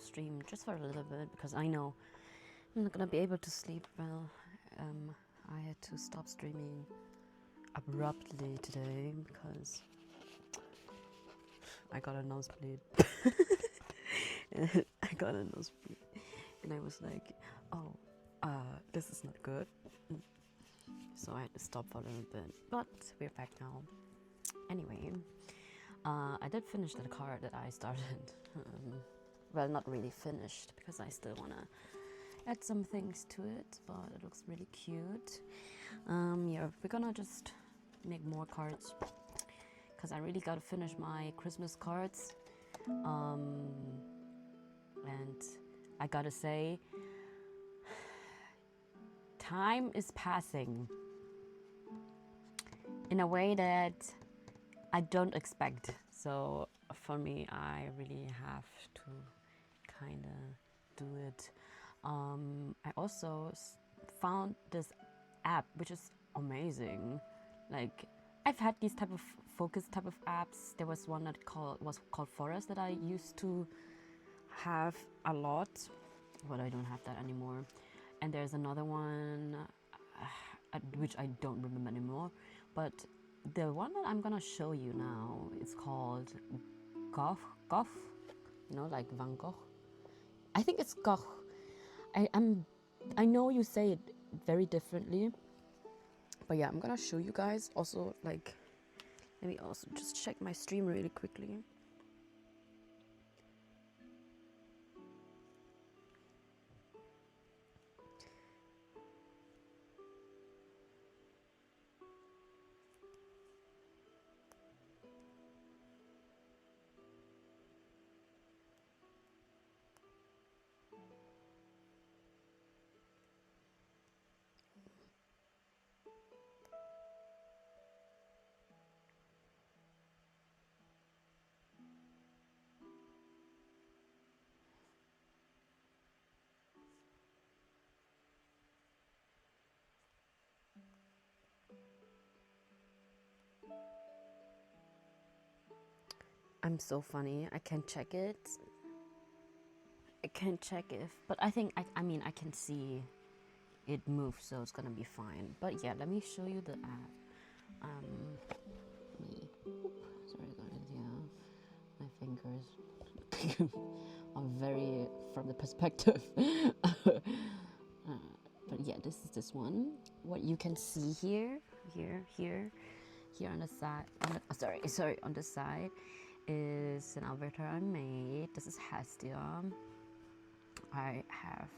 stream just for a little bit because I know I'm not gonna be able to sleep well. I had to stop streaming abruptly today because I got a nosebleed. I got a nosebleed, and I was like, "Oh, this is not good." So I had to stop for a little bit, but we're back now. Anyway, I did finish the card that I started. Well, not really finished because I still wanna add some things to it, but it looks really cute. Yeah, we're gonna just make more cards because I really gotta finish my Christmas cards. And I gotta say, time is passing in a way that I don't expect. So for me, I really have to kind of do it. I also found this app which is amazing. Like, I've had these type of focus type of apps. There was one that was called Forest that I used to have a lot, but I don't have that anymore. And there's another one which I don't remember anymore, but the one that I'm gonna show you now is called Goth, like Van Gogh. I think it's Goth. I know you say it very differently, but yeah, I'm gonna show you guys. Also, like, let me also just check my stream really quickly. I'm so funny. I can check it. I can check if, but I think I mean I can see it move, so it's gonna be fine. But yeah, let me show you the app. Sorry guys, yeah, my fingers are very from the perspective. But yeah, this is this one. What you can see here on the side. On the side is an avatar I made. This is Hestia. I have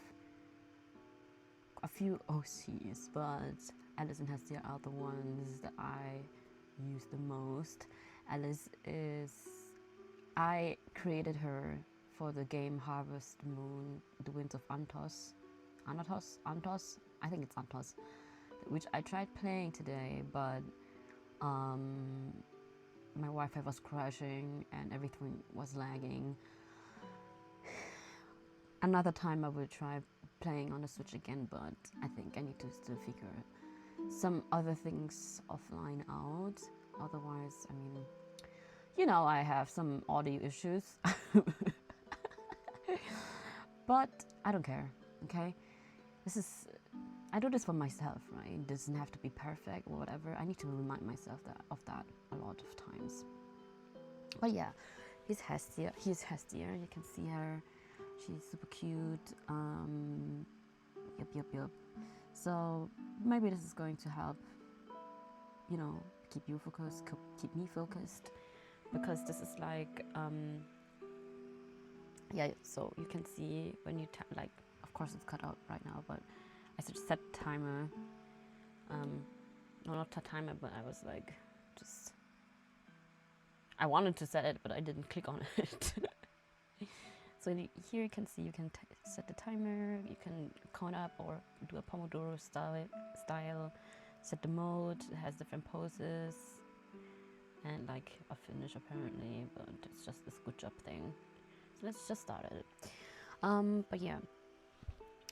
a few OCs, but Alice and Hestia are the ones that I use the most. Alice is, I created her for the game Harvest Moon, The Winds of Antos. Antos? I think it's Antos. Which I tried playing today, but my Wi-Fi was crashing and everything was lagging. Another time I will try playing on the Switch again, but I think I need to still figure some other things offline out. Otherwise, I mean, I have some audio issues. But I don't care, okay? I do this for myself, right? It doesn't have to be perfect or whatever. I need to remind myself of that a lot of times. But yeah, he's Hestia. You can see her. She's super cute. Yep. So maybe this is going to help, keep you focused, keep me focused, because this is like, yeah. So you can see when you like, of course it's cut out right now, but I just set timer. No, not a timer, but I was like, I wanted to set it, but I didn't click on it. So here you can see you can set the timer, you can count up or do a Pomodoro style, set the mode, it has different poses, and like a finish apparently, but it's just this good job thing. So let's just start it. But yeah,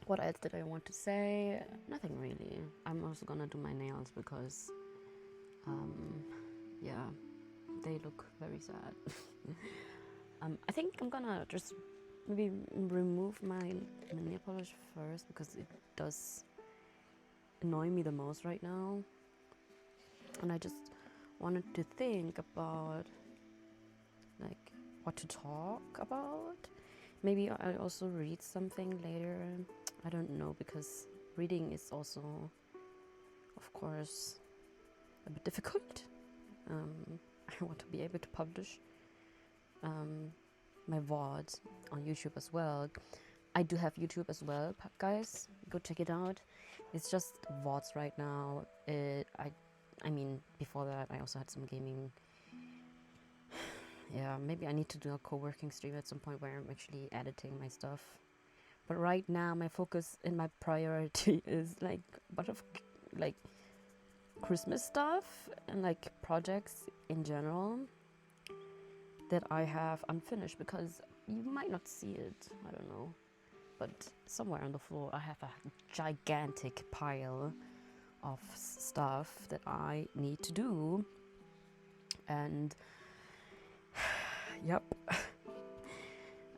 what else did I want to say? Nothing really. I'm also gonna do my nails because, yeah, they look very sad. I think I'm gonna just maybe remove my nail polish first, because it does annoy me the most right now. And I just wanted to think about like what to talk about. Maybe I'll also read something later. I don't know, because reading is also, of course, a bit difficult. I want to be able to publish my VODs on YouTube as well. I do have YouTube as well, guys. Go check it out. It's just VODs right now. I mean, before that, I also had some gaming. Yeah, maybe I need to do a co-working stream at some point where I'm actually editing my stuff. But right now, my focus and my priority is like a bunch of like Christmas stuff and like projects in general that I have unfinished, because you might not see it. I don't know. But somewhere on the floor, I have a gigantic pile of stuff that I need to do. And yep.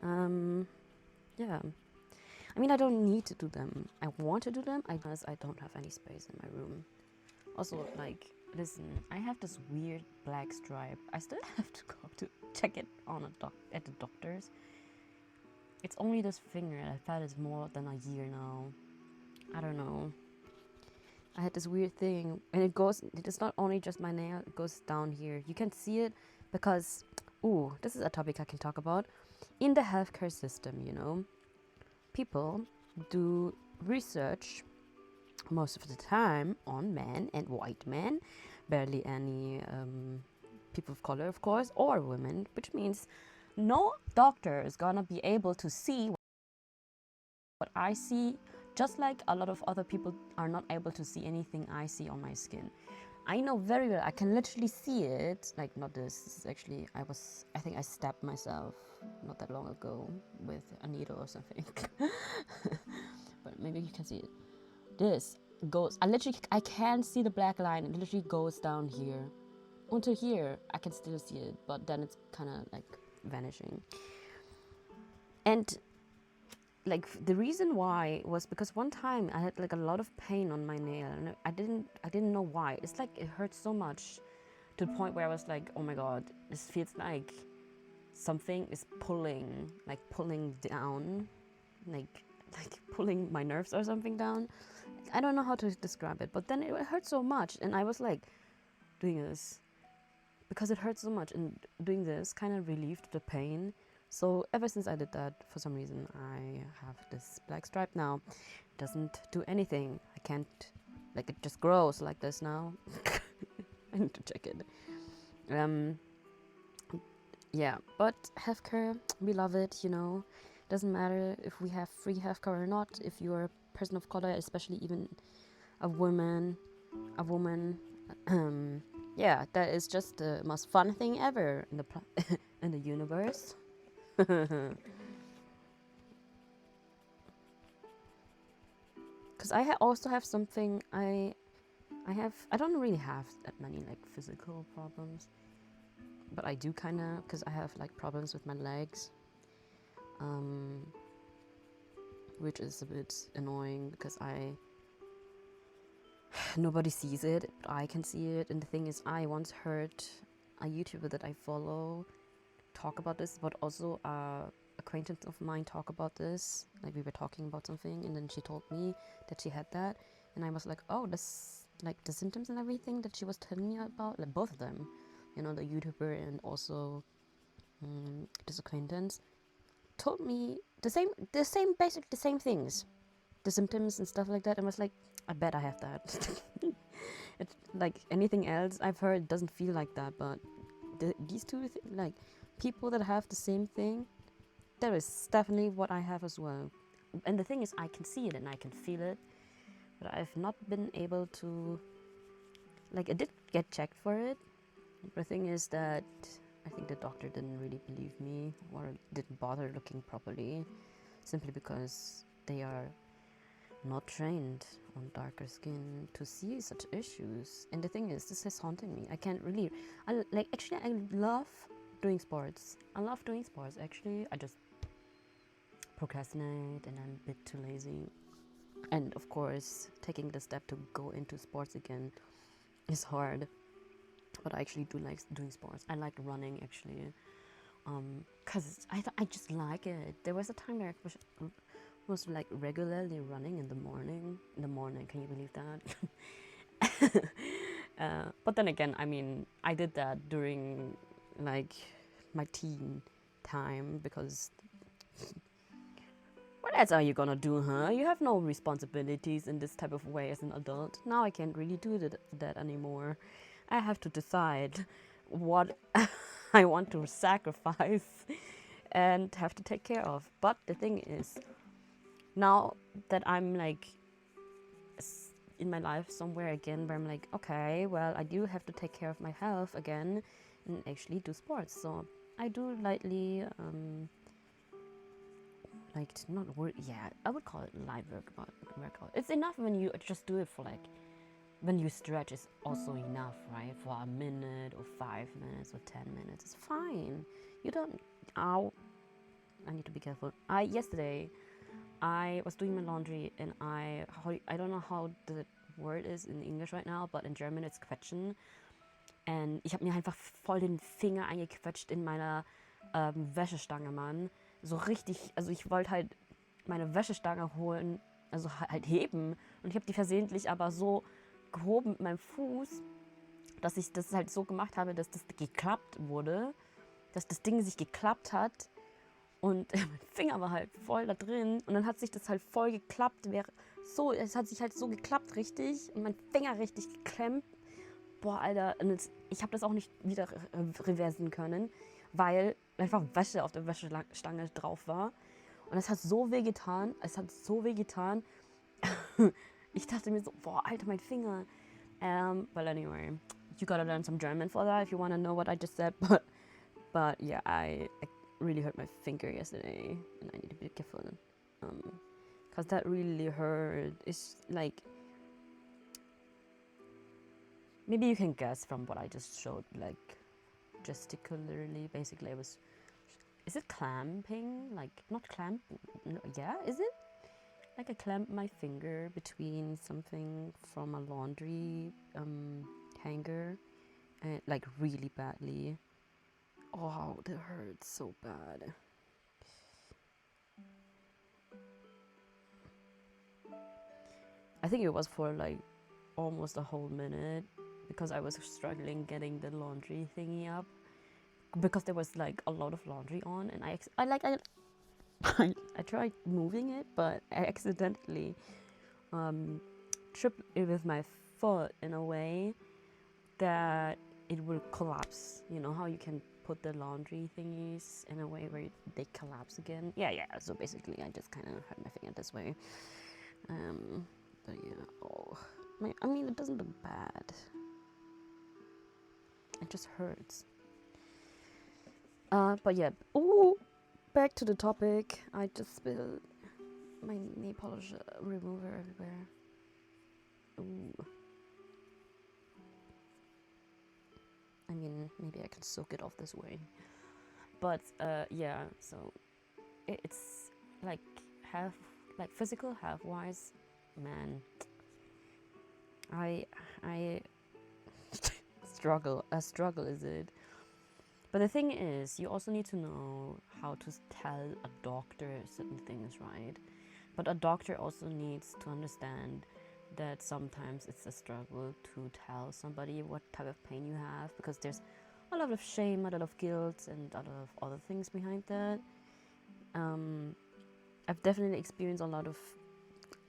Yeah. I mean, I don't need to do them. I want to do them, because I don't have any space in my room. Also, like, listen, I have this weird black stripe. I still have to go to check it on at the doctor's. It's only this finger, and I've had it more than a year now. I don't know. I had this weird thing, and it's not only just my nail, it goes down here. You can see it because, this is a topic I can talk about. In the healthcare system, you know, people do research most of the time on men and white men, barely any people of color, of course, or women, which means no doctor is gonna be able to see what I see, just like a lot of other people are not able to see anything I see on my skin. I know very well, I can literally see it, like not this, this is actually, I think I stabbed myself not that long ago with a needle or something. But maybe you can see it. This goes, I can see the black line, it literally goes down here. Until here, I can still see it, but then it's kind of like vanishing. And like the reason why was because one time I had like a lot of pain on my nail, and I didn't know why. It's like it hurt so much to the point where I was like, oh my god, this feels like something is pulling down, like pulling my nerves or something down. I don't know how to describe it, but then it hurt so much, and I was like doing this because it hurt so much, and doing this kind of relieved the pain. So ever since I did that, for some reason, I have this black stripe now. It doesn't do anything. I can't, like, it just grows like this now. I need to check it. Yeah, but healthcare, we love it, you know. Doesn't matter if we have free healthcare or not. If you're a person of color, especially even a woman, yeah, that is just the most fun thing ever in the in the universe. Because I also have something. I don't really have that many like physical problems, but I do kind of, because I have like problems with my legs, which is a bit annoying because nobody sees it, but I can see it. And the thing is, I once heard a YouTuber that I follow talk about this, but also acquaintance of mine talk about this. Like, we were talking about something, and then she told me that she had that, and I was like, oh, this, like, the symptoms and everything that she was telling me about, like both of them, you know, the YouTuber and also this acquaintance, told me the same basic the same things, the symptoms and stuff like that, and was like, I bet I have that. It's like anything else I've heard doesn't feel like that, but these two like people that have the same thing, that is definitely what I have as well. And the thing is, I can see it and I can feel it, but I've not been able to, like, I did get checked for it, but the thing is that I think the doctor didn't really believe me or didn't bother looking properly, simply because they are not trained on darker skin to see such issues. And the thing is, this is haunting me. I can't really, actually I love doing sports. Actually. I just procrastinate and I'm a bit too lazy. And of course, taking the step to go into sports again is hard. But I actually do like doing sports. I like running actually, cause I just like it. There was a time where I was like regularly running in the morning. In the morning, can you believe that? But then again, I mean, I did that during like my teen time because what else are you gonna do, huh? You have no responsibilities in this type of way as an adult. Now I can't really do that anymore. I have to decide what I want to sacrifice and have to take care of. But the thing is, now that I'm like in my life somewhere again where I'm like, okay, well, I do have to take care of my health again and actually do sports. So I do lightly, like not work. Yeah, I would call it light workout. It's enough when you just do it for like, when you stretch is also enough, right? For a minute or 5 minutes or 10 minutes, it's fine. You don't. Ow! I need to be careful. Yesterday, I was doing my laundry and I don't know how the word is in English right now, but in German it's quetschen. Und ich habe mir einfach voll den Finger eingequetscht in meiner Wäschestange, Mann. So richtig, also ich wollte halt meine Wäschestange holen, also halt heben. Und ich habe die versehentlich aber so gehoben mit meinem Fuß, dass ich das halt so gemacht habe, dass das geklappt wurde, dass das Ding sich geklappt hat. Und mein Finger war halt voll da drin. Und dann hat sich das halt voll geklappt. Es hat sich halt so geklappt, richtig. Und mein Finger richtig geklemmt. Boah, Alter. Und ich habe das auch nicht wieder reversen können, weil einfach Wäsche auf der Wäschestange drauf war. Und es hat so weh getan. Ich dachte mir so, boah, Alter, mein Finger. Well, anyway, you gotta learn some German for that if you want to know what I just said. But yeah, I really hurt my finger yesterday and I need to be careful because that really hurt. It's like, maybe you can guess from what I just showed, like gesticularly, basically is it clamping? Like, not clamp, no, yeah, is it? Like I clamped my finger between something from a laundry hanger, and like really badly. Oh, that hurts so bad. I think it was for like almost a whole minute because I was struggling getting the laundry thingy up because there was like a lot of laundry on, and I tried moving it, but I accidentally tripped it with my foot in a way that it will collapse. You know how you can put the laundry thingies in a way where they collapse again? Yeah. So basically, I just kind of hurt my finger this way. But yeah, I mean, it doesn't look bad. It just hurts. But yeah, back to the topic. I just spilled my nail polish remover everywhere. Ooh. I mean, maybe I can soak it off this way. But yeah, so it's like physical health wise, man, I struggle. A struggle is it? But the thing is, you also need to know how to tell a doctor certain things, right? But a doctor also needs to understand that sometimes it's a struggle to tell somebody what type of pain you have, because there's a lot of shame, a lot of guilt, and a lot of other things behind that. I've definitely experienced a lot of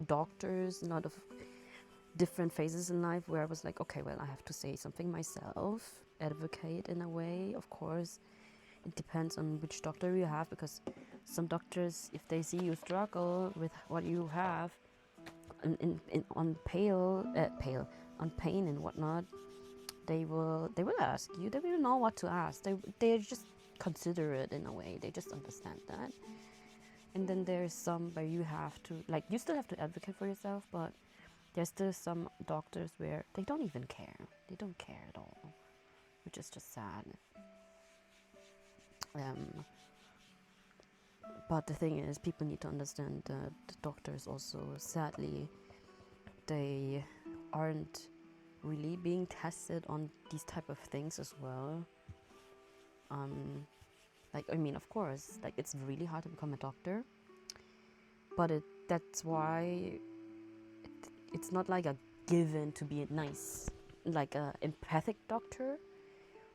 doctors, a lot of different phases in life where I was like, okay, well, I have to say something myself, advocate in a way. Of course, it depends on which doctor you have, because some doctors, if they see you struggle with what you have on pain and whatnot, they will ask you. They will know what to ask. They just considerate in a way. They just understand that. And then there's some where you have to, like, you still have to advocate for yourself, but there's still some doctors where they don't even care. They don't care at all, which is just sad. But the thing is, people need to understand that doctors also, sadly, they aren't really being tested on these type of things as well. Like, I mean, of course, like, it's really hard to become a doctor, but that's why it's not like a given to be a nice, like a empathic doctor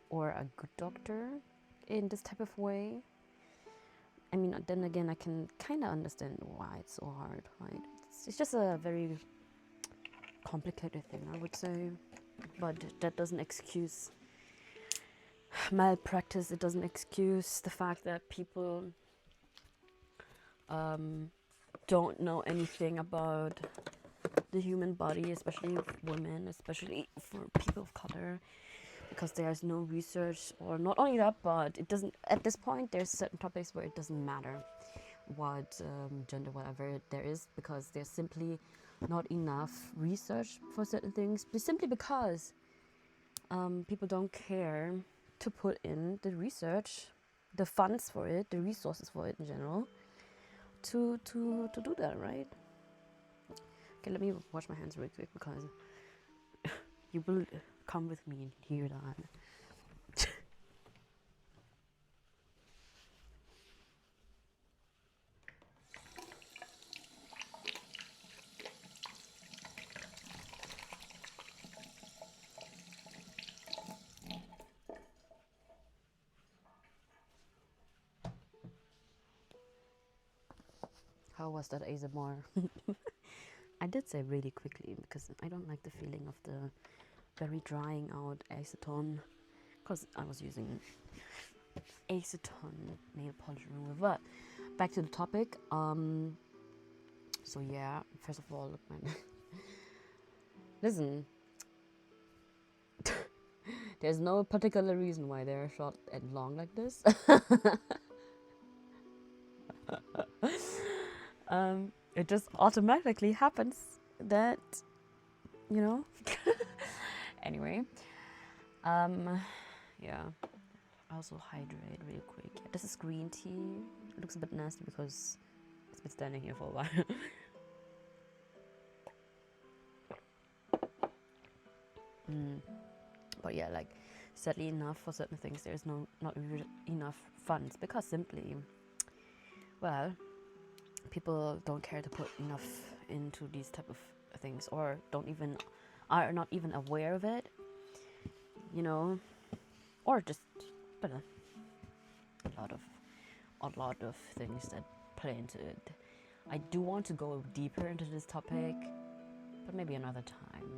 or a good doctor in this type of way. I mean, then again, I can kind of understand why it's so hard, right? It's just a very complicated thing, I would say, but that doesn't excuse malpractice. It doesn't excuse the fact that people don't know anything about the human body, especially women, especially for people of color, because there's no research. Or not only that, but it doesn't, at this point, there's certain topics where it doesn't matter what gender, whatever there is, because there's simply not enough research for certain things, simply because people don't care to put in the research, the funds for it, the resources for it in general, to do that, right? Okay, let me wash my hands real quick, because you will come with me and hear that. How was that ASMR? I did say really quickly because I don't like the feeling of the very drying out acetone, because I was using acetone nail polish remover. But back to the topic. So yeah, first of all, look, man. Listen, there's no particular reason why they're short and long like this. It just automatically happens that, you know. Anyway, yeah. Also hydrate real quick. Yeah, this is green tea. It looks a bit nasty because it's been standing here for a while. But yeah, like, sadly enough, for certain things there's not enough funds, because simply, well, people don't care to put enough into these type of things, or are not even aware of it, you know, or just a lot of things that play into it. I do want to go deeper into this topic, but maybe another time,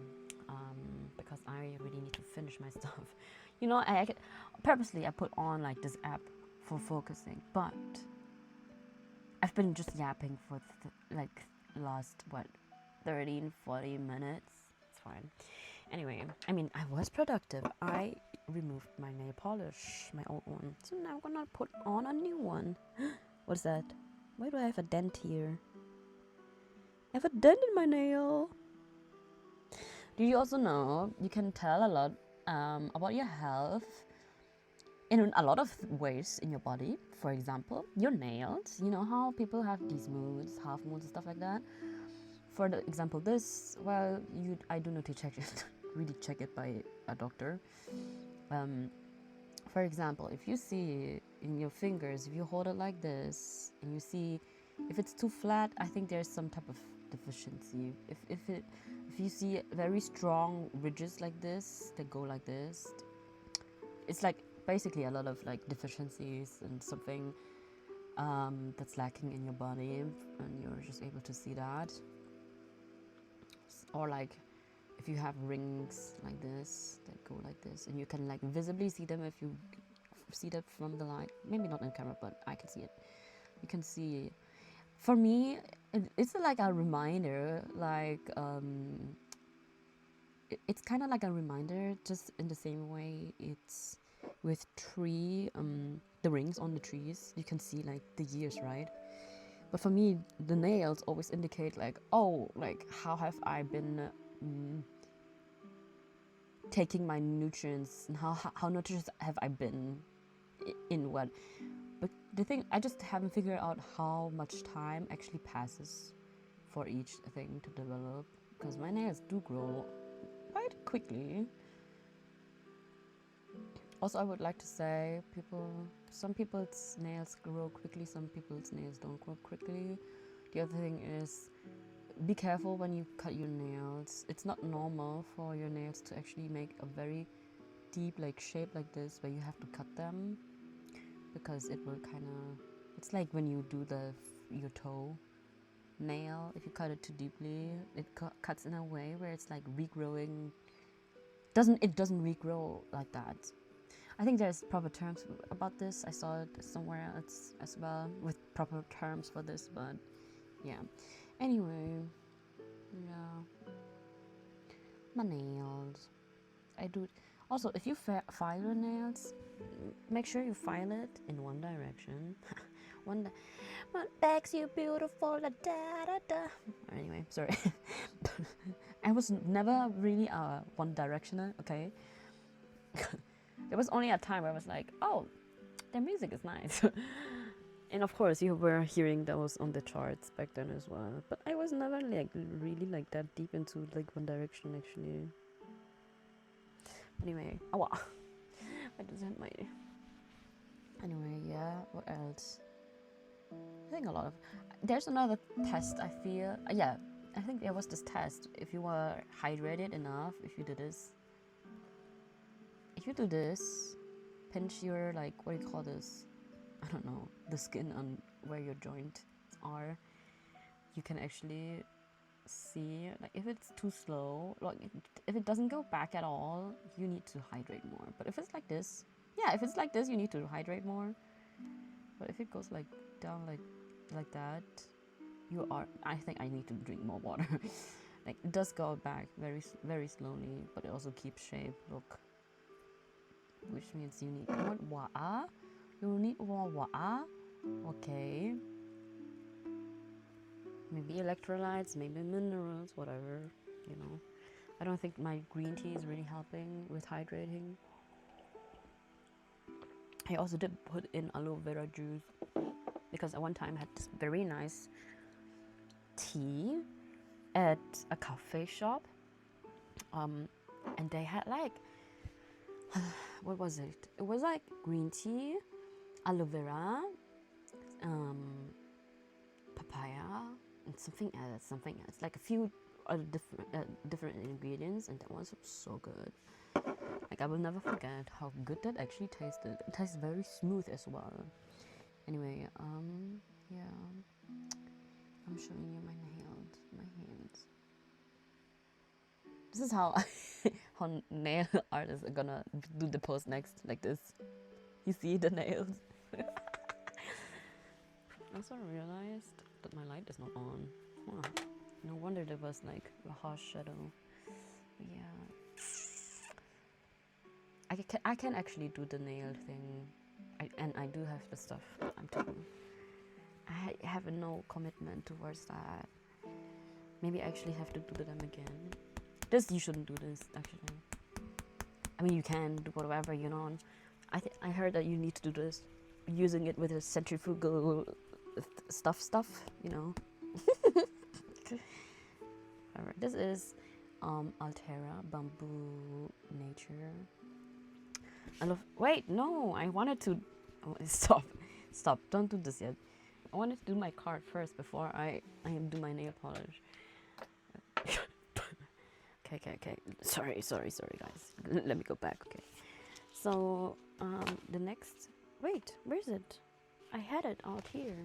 because I really need to finish my stuff. You know, I purposely put on like this app for focusing, but I've been just yapping for like last 30-40 minutes. It's fine. Anyway, I mean, I was productive. I removed my nail polish, my old one, so now I'm gonna put on a new one. What's that? Why do I have a dent here? I have a dent in my nail. Do you also know you can tell a lot about your health in a lot of ways in your body? For example, your nails. You know how people have these moods, half moods and stuff like that? For the example, this, well, I do need to check it, really check it by a doctor. For example, if you see in your fingers, if you hold it like this, and you see if it's too flat, I think there's some type of deficiency. If you see very strong ridges like this that go like this, it's like basically a lot of like deficiencies and something that's lacking in your body, and you're just able to see that. Or like if you have rings like this that go like this, and you can like visibly see them if you see that from the light. Maybe not in camera, but I can see it. You can see. For me, it's like a reminder, like it's kind of like a reminder, just in the same way it's with the rings on the trees. You can see like the years, right? But for me, the nails always indicate like, oh, like how have I been taking my nutrients, and how nutritious have I been in what. But the thing, I just haven't figured out how much time actually passes for each thing to develop, because my nails do grow quite quickly. Also, I would like to say, some people's nails grow quickly, some people's nails don't grow quickly. The other thing is, be careful when you cut your nails. It's not normal for your nails to actually make a very deep like shape like this where you have to cut them, because it will kind of, it's like when you do your toe nail. If you cut it too deeply, it cuts in a way where it's like regrowing. It doesn't regrow like that. I think there's proper terms about this. I saw it somewhere else as well with proper terms for this, but yeah. Anyway, yeah, my nails. I do. Also, if you file your nails, make sure you file it in one direction. What makes you beautiful? Da da da. Anyway, sorry. I was never really one directioner. Okay. There was only a time where I was like, oh, their music is nice. And of course, you were hearing those on the charts back then as well. But I was never like really like that deep into like one direction actually. Anyway, oh wow. I just had my. Anyway, yeah. What else? I think a lot of. There's another test. I feel. Yeah, I think there was this test. If you were hydrated enough, if you do this, pinch your like, what do you call this? I don't know, the skin on where your joints are. You can actually see like if it's too slow, like if it doesn't go back at all, you need to hydrate more. But if it's like this, yeah, if it's like this, you need to hydrate more. But if it goes like down like that, you are. I think I need to drink more water. Like it does go back very slowly, but it also keeps shape. Look. Which means you need more water. You need more water. Okay. Maybe electrolytes, maybe minerals, whatever. You know. I don't think my green tea is really helping with hydrating. I also did put in aloe vera juice because at one time I had this very nice tea at a cafe shop. And they had like what was it? It was like green tea, aloe vera, papaya, and something else. Like a few other different ingredients, and that was so good. Like I will never forget how good that actually tasted. It tastes very smooth as well. Anyway, yeah, I'm showing you my hands. This is how how nail artists are gonna do the pose next, like this. You see the nails. I also realized that my light is not on. Huh. No wonder there was like a harsh shadow. But yeah, I can actually do the nail thing, and I do have the stuff. I'm doing. I have no commitment towards that. Maybe I actually have to do them again. You shouldn't do this actually. I mean, you can do whatever you know. I heard that you need to do this using it with a centrifugal stuff, you know. Alright, this is Altera Bamboo Nature. I love. Wait, no, I wanted to. Oh, stop! Don't do this yet. I wanted to do my card first before I do my nail polish. Okay. Sorry, guys. Let me go back. Okay. So the next. Wait, where is it? I had it out here.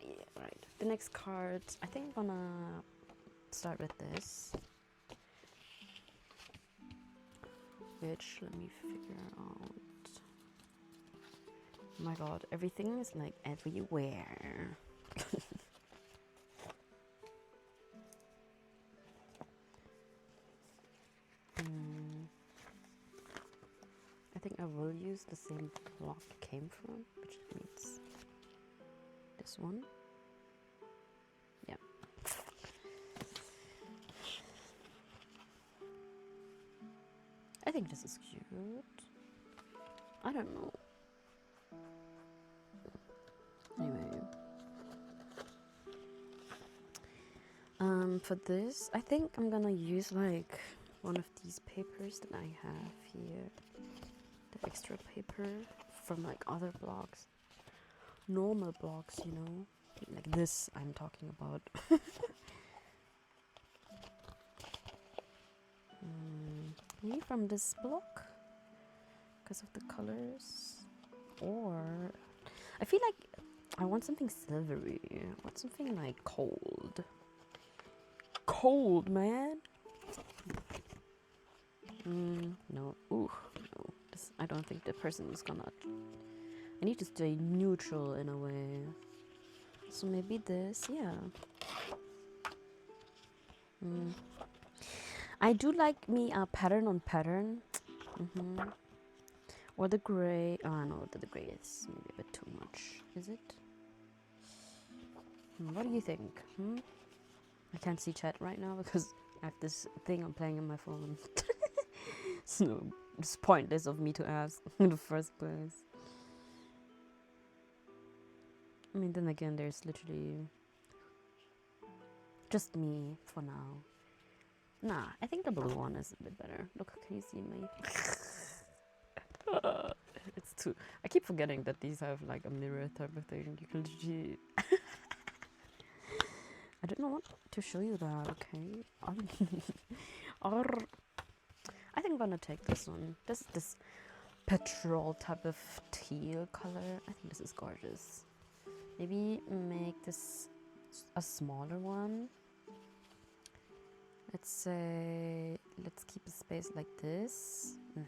Yeah, right. The next card. I think I'm gonna start with this. Which let me figure out. Oh my god, everything is like everywhere. I think I will use the same block it came from, which means this one. Yeah. I think this is cute. I don't know. For this, I think I'm gonna use like one of these papers that I have here. The extra paper from like other blogs. Normal blogs, you know. Like this I'm talking about. Maybe from this block? Because of the colors. Or I feel like I want something silvery. I want something like cold. Cold, man. No. Ooh, no. This, I don't think the person is gonna. I need to stay neutral in a way. So maybe this, yeah. I do like me a pattern on pattern. Or the gray. Oh no, the gray is maybe a bit too much. Is it? What do you think? I can't see chat right now because I have this thing I'm playing on my phone. So it's pointless of me to ask in the first place. I mean, then again, there's literally just me for now. Nah, I think the blue one is a bit better. Look, can you see me? It's too. I keep forgetting that these have like a mirror type of thing. You can literally. I don't know what to show you that. Okay. Or I think I'm gonna take this one. This petrol type of teal color. I think this is gorgeous. Maybe make this a smaller one. Let's say, let's keep a space like this. Let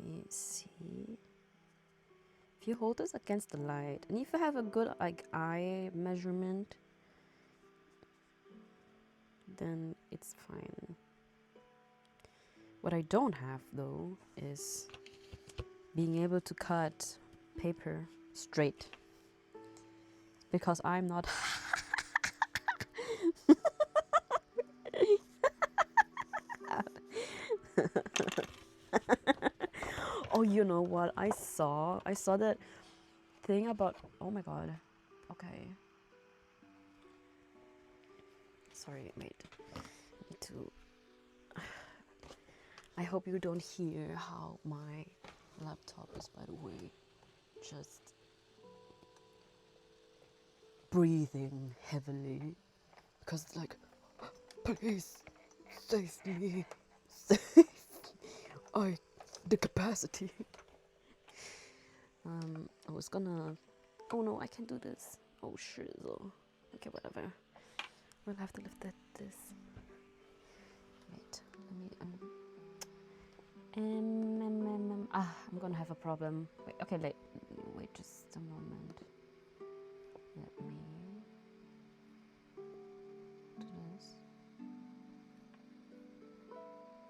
me see. If you hold this against the light, and if you have a good like eye measurement, then it's fine. What I don't have though is being able to cut paper straight, because I'm not. Oh, you know what I saw? I saw that thing about. Oh my god. Okay. Sorry, wait. I need to. I hope you don't hear how my laptop is, by the way, just breathing heavily. Because it's like, please, save me. Save the capacity. I was gonna. Oh no, I can't do this. Oh shit. Okay, whatever. We'll have to lift this. Wait, let me. I'm gonna have a problem. Wait, okay, wait just a moment. Let me do this.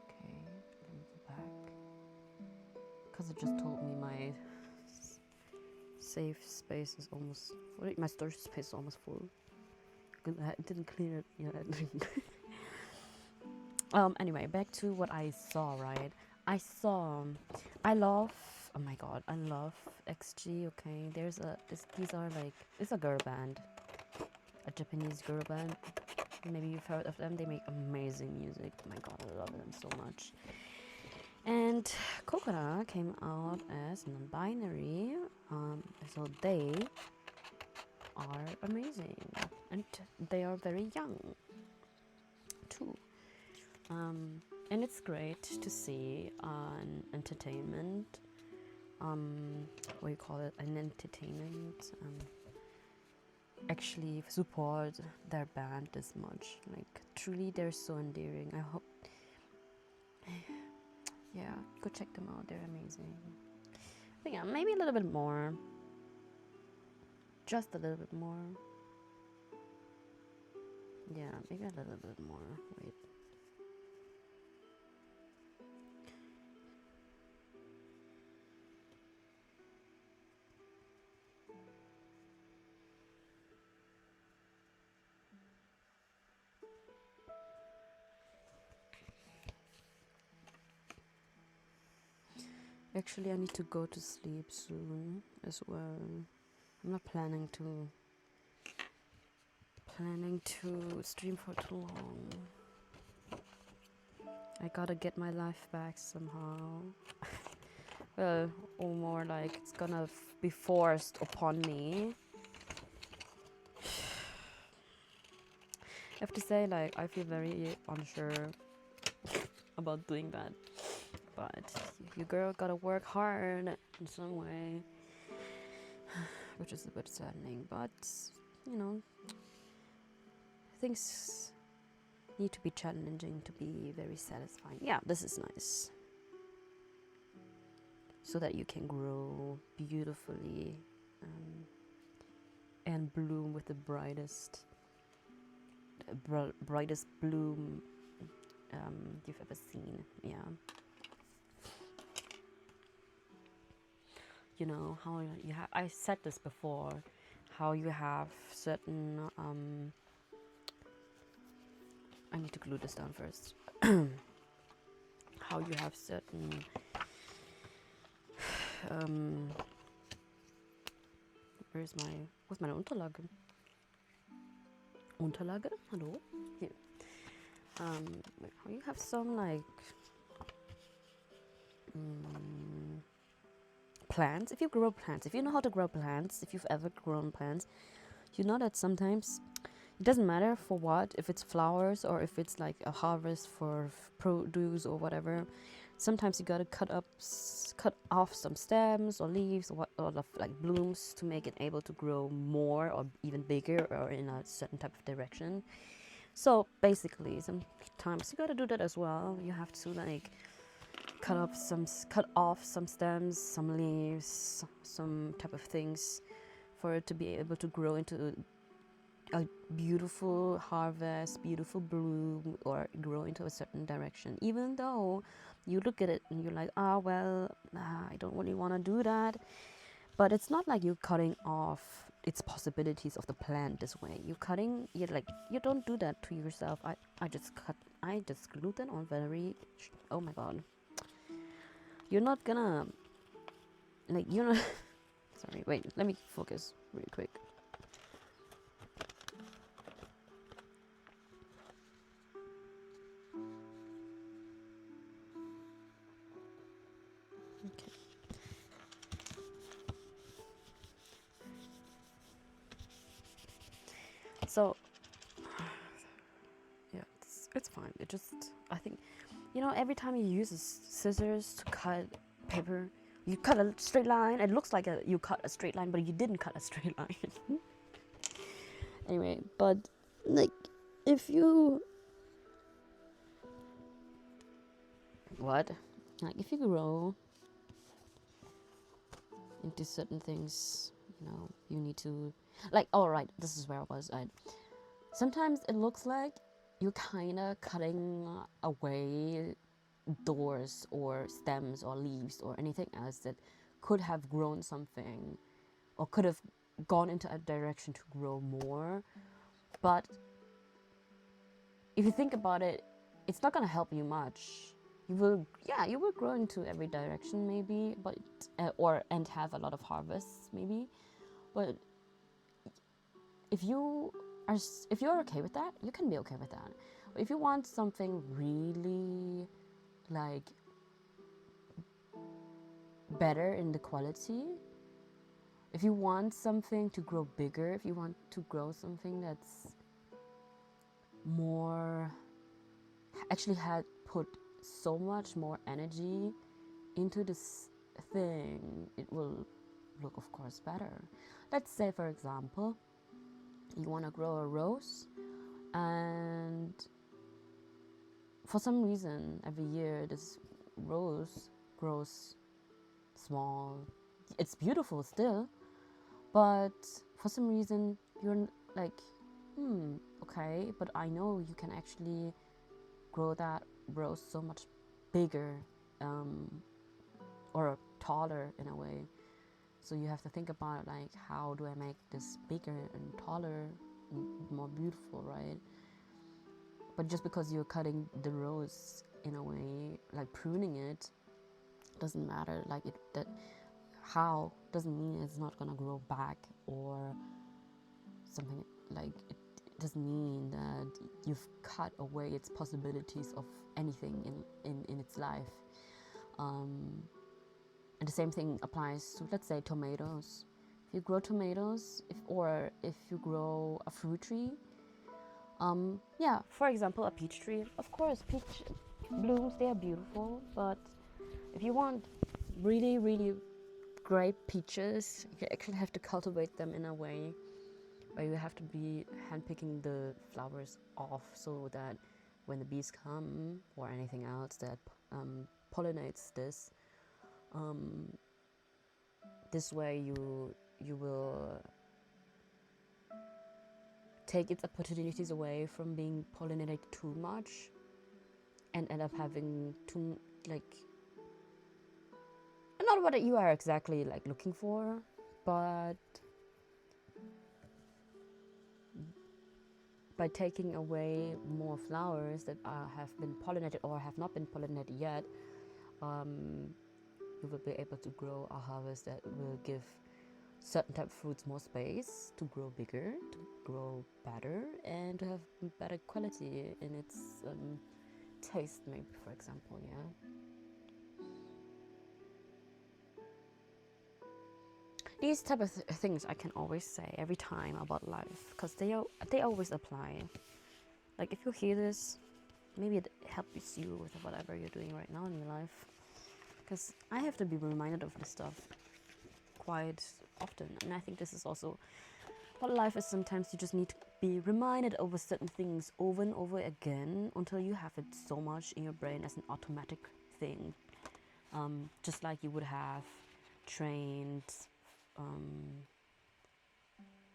Okay, let me go back. Because it just told me my safe space is almost full. My storage space is almost full. I didn't clear it yet. Anyway, back to what I saw, right? I love, oh my god, I love XG, okay? These are like, it's a girl band. A Japanese girl band. Maybe you've heard of them. They make amazing music. Oh my god, I love them so much. And Kokora came out as non-binary. So they are amazing. And they are very young, too. And it's great to see an entertainment, what you call it, an entertainment, actually support their band this much. Like, truly, they're so endearing. I hope, yeah, go check them out. They're amazing. But yeah, maybe a little bit more. Just a little bit more. Yeah, maybe a little bit more. Wait. Actually, I need to go to sleep soon as well. I'm not planning to planning to stream for too long. I gotta get my life back somehow. Well, or more like it's gonna be forced upon me. I have to say, like, I feel very unsure about doing that. But you girl gotta work hard in some way, which is a bit saddening. But, you know, things need to be challenging to be very satisfying. Yeah, this is nice. So that you can grow beautifully and bloom with the brightest bloom you've ever seen. Yeah. You know how you have, I said this before, how you have certain I need to glue this down first. How you have certain where's my Unterlage? Unterlage? Hello? Here. How you have some like plants. If you grow plants, if you know how to grow plants, if you've ever grown plants, you know that sometimes it doesn't matter for what, if it's flowers or if it's like a harvest for produce or whatever. Sometimes you gotta cut off some stems or leaves or like blooms to make it able to grow more or even bigger or in a certain type of direction. So basically, sometimes you gotta do that as well. You have to like cut off some stems, some leaves, some type of things for it to be able to grow into a beautiful harvest, beautiful bloom, or grow into a certain direction. Even though you look at it and you're like, I don't really want to do that. But it's not like you're cutting off its possibilities of the plant this way. You don't do that to yourself. I just glued it on very, oh my god. You're not gonna, like, you're not, sorry, wait, let me focus really quick. Okay. So, yeah, it's fine. It just, I think, every time you use scissors to cut paper, you cut a straight line. It looks like you cut a straight line, but you didn't cut a straight line. Anyway, but like, if you grow into certain things, you need to, like, all right, this is where I was at. Sometimes it looks like you're kind of cutting away doors or stems or leaves or anything else that could have grown something or could have gone into a direction to grow more. But if you think about it, it's not going to help you much. You will grow into every direction maybe, but and have a lot of harvests maybe. But if you're okay with that, you can be okay with that. But if you want something really like better in the quality, if you want something to grow bigger, if you want to grow something that's more, actually had put so much more energy into this thing, it will look, of course, better. Let's say, for example, you want to grow a rose, and for some reason every year this rose grows small. It's beautiful still, but for some reason you're like, okay, but I know you can actually grow that rose so much bigger, or taller in a way. So you have to think about, like, how do I make this bigger and taller and more beautiful, right? But just because you're cutting the rose in a way, like pruning it, doesn't matter. Like, how doesn't mean it's not gonna grow back or something. Like, it doesn't mean that you've cut away its possibilities of anything in its life. And the same thing applies to, let's say, tomatoes. If you grow tomatoes, if you grow a fruit tree, yeah, for example, a peach tree. Of course, peach blooms, they are beautiful, but if you want really, really great peaches, you actually have to cultivate them in a way where you have to be handpicking the flowers off so that when the bees come or anything else that pollinates this, this way you will take its opportunities away from being pollinated too much and end up having too, like, not what you are exactly like looking for, but by taking away more flowers that have been pollinated or have not been pollinated yet, you will be able to grow a harvest that will give certain type of fruits more space to grow bigger, to grow better, and to have better quality in its taste, maybe, for example, yeah. These type of things I can always say every time about life, because they always apply. Like, if you hear this, maybe it helps you with whatever you're doing right now in your life, because I have to be reminded of this stuff quite often, and I think this is also what life is. Sometimes you just need to be reminded over certain things over and over again until you have it so much in your brain as an automatic thing, just like you would have trained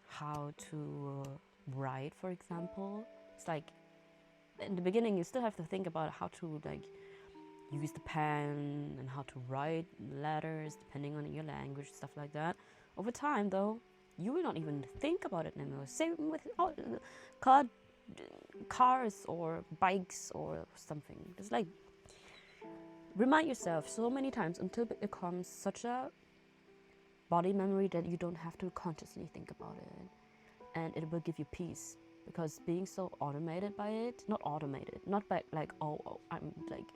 how to write, for example. It's like in the beginning you still have to think about how to like use the pen and how to write letters depending on your language, stuff like that. Over time, though, you will not even think about it anymore. Same with cars or bikes or something. It's like remind yourself so many times until it becomes such a body memory that you don't have to consciously think about it, and it will give you peace. Because being so automated by it, not automated, not by like, oh I'm like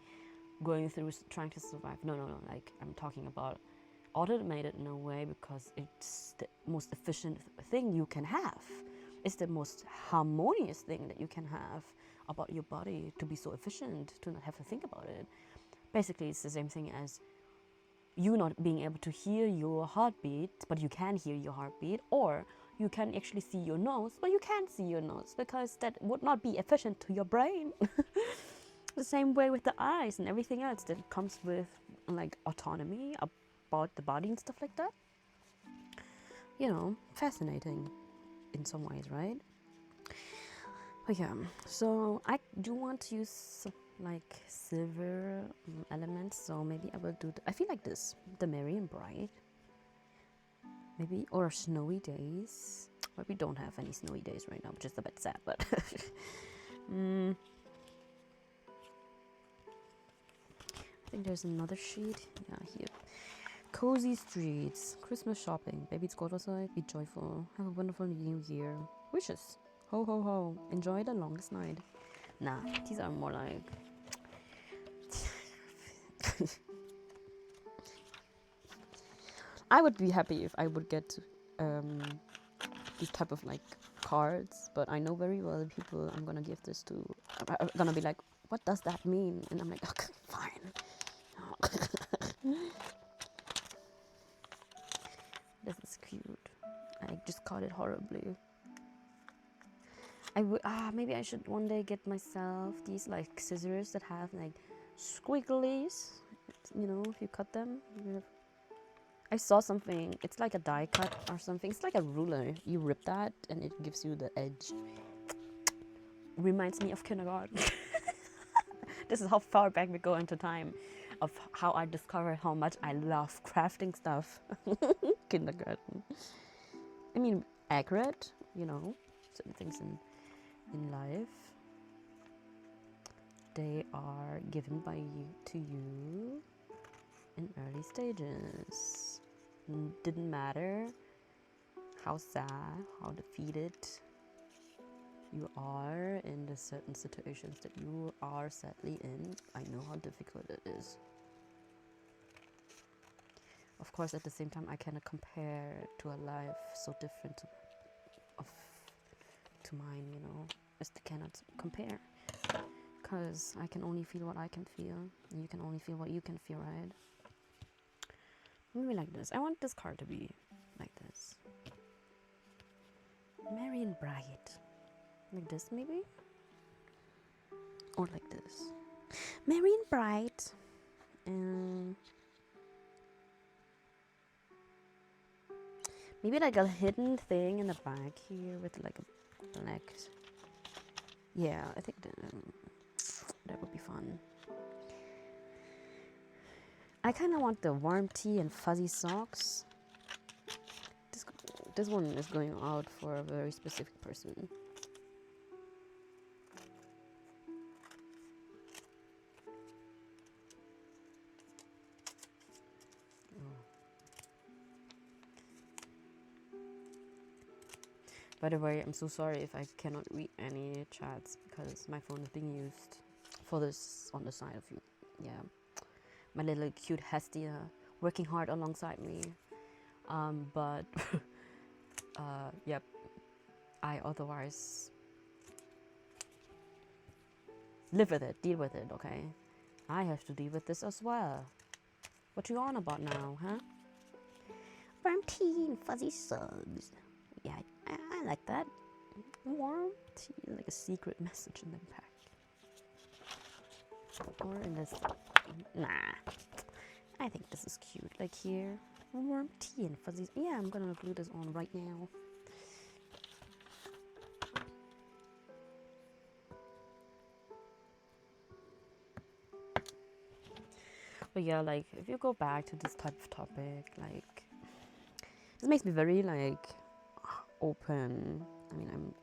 going through trying to survive. No, like I'm talking about automated in a way because it's the most efficient thing you can have. It's the most harmonious thing that you can have about your body, to be so efficient, to not have to think about it. Basically, it's the same thing as you not being able to hear your heartbeat, but you can hear your heartbeat, or you can actually see your nose, but you can't see your nose because that would not be efficient to your brain. The same way with the eyes and everything else that comes with like autonomy about the body and stuff like that. You know, fascinating in some ways, right? But yeah, so I do want to use like silver elements, so maybe I will do I feel like this, the merry and bright, maybe, or snowy days. But we don't have any snowy days right now, which is a bit sad, but I think there's another sheet. Yeah, here. Cozy streets, Christmas shopping, baby it's cold outside, be joyful, have a wonderful new year, wishes, ho ho ho, enjoy the longest night. Nah, these are more like I would be happy if I would get these type of like cards, but I know very well the people I'm gonna give this to are gonna be like, what does that mean? And I'm like, okay, fine. This is cute. I just caught it horribly. Maybe I should one day get myself these like scissors that have like squigglies. You know, if you cut them. I saw something. It's like a die cut or something. It's like a ruler. You rip that and it gives you the edge. Reminds me of kindergarten. This is how far back we go into time of how I discovered how much I love crafting stuff. Kindergarten. I mean, accurate, you know, certain things in life. They are given by you to you in early stages. Didn't matter how sad, how defeated you are in the certain situations that you are sadly in. I know how difficult it is. Of course, at the same time, I cannot compare to a life so different to mine, you know. Just cannot compare. Because I can only feel what I can feel. And you can only feel what you can feel, right? Maybe like this. I want this card to be like this. Merry and bright. Like this, maybe? Or like this. Merry and bright. And maybe like a hidden thing in the back here with like a black. Yeah, I think that would be fun. I kind of want the warm tea and fuzzy socks. This one is going out for a very specific person. By the way, I'm so sorry if I cannot read any chats because my phone is being used for this on the side of you. Yeah, my little cute Hestia working hard alongside me. But yep, I otherwise live with it, deal with it. Okay, I have to deal with this as well. What you on about now, huh? Warm tea and fuzzy socks. Yeah, I like that. Warm tea, like a secret message in the back. Or in this. Nah. I think this is cute. Like here. Warm tea and fuzzy. Yeah, I'm gonna glue this on right now. But yeah, like if you go back to this type of topic, like this makes me very like open. I mean,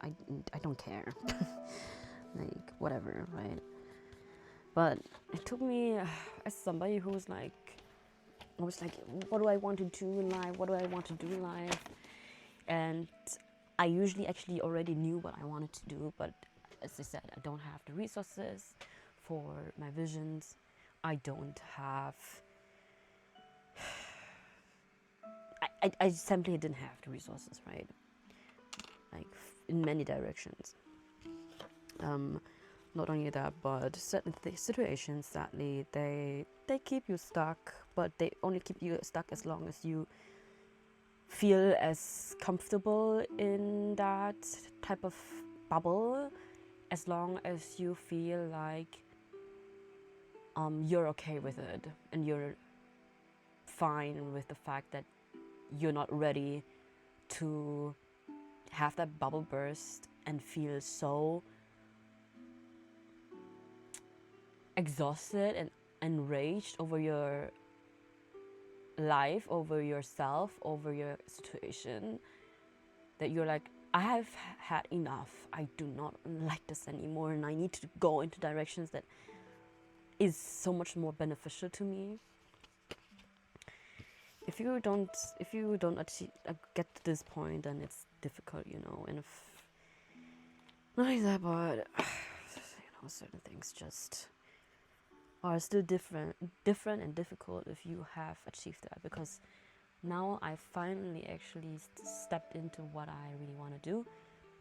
I don't care. Like whatever, right? But it took me as somebody who was like, what do I want to do in life? What do I want to do in life? And I usually actually already knew what I wanted to do, but as I said, I don't have the resources for my visions. I don't have. I simply didn't have the resources, right? Like in many directions. Not only that, but certain situations, sadly, they keep you stuck, but they only keep you stuck as long as you feel as comfortable in that type of bubble, as long as you feel like you're okay with it and you're fine with the fact that you're not ready to have that bubble burst and feel so exhausted and enraged over your life, over yourself, over your situation, that you're like, I have had enough. I do not like this anymore, and I need to go into directions that is so much more beneficial to me. If you don't achieve, get to this point, then it's difficult, you know. And if not only that, but you know, certain things just are still different and difficult if you have achieved that. Because now I finally actually stepped into what I really want to do,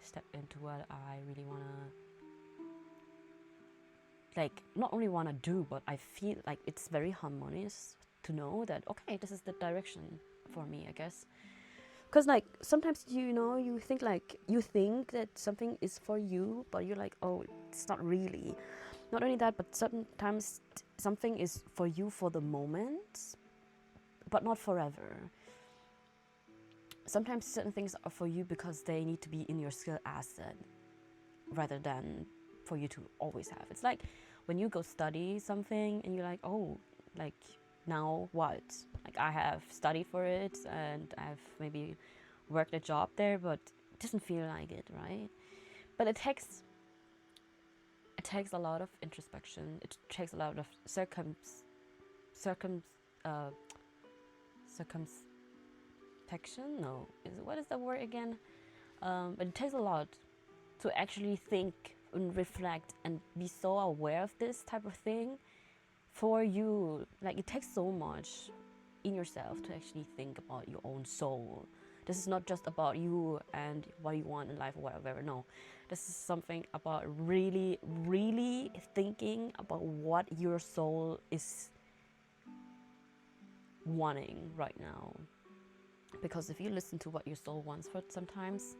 stepped into what I really want to, like, not only want to do, but I feel like it's very harmonious to know that, okay, this is the direction for me, I guess. Because like sometimes, you know, you think that something is for you, but you're like, oh, it's not really. Not only that, but sometimes something is for you for the moment, but not forever. Sometimes certain things are for you because they need to be in your skill asset rather than for you to always have. It's like when you go study something and you're like, oh, like, now what? Like, I have studied for it and I've maybe worked a job there, but it doesn't feel like it, right? But it takes a lot of introspection. It takes a lot of circumspection. No, what is the word again? But it takes a lot to actually think and reflect and be so aware of this type of thing for you. Like, it takes so much in yourself to actually think about your own soul. This is not just about you and what you want in life or whatever. No, this is something about really, really thinking about what your soul is wanting right now. Because if you listen to what your soul wants for sometimes,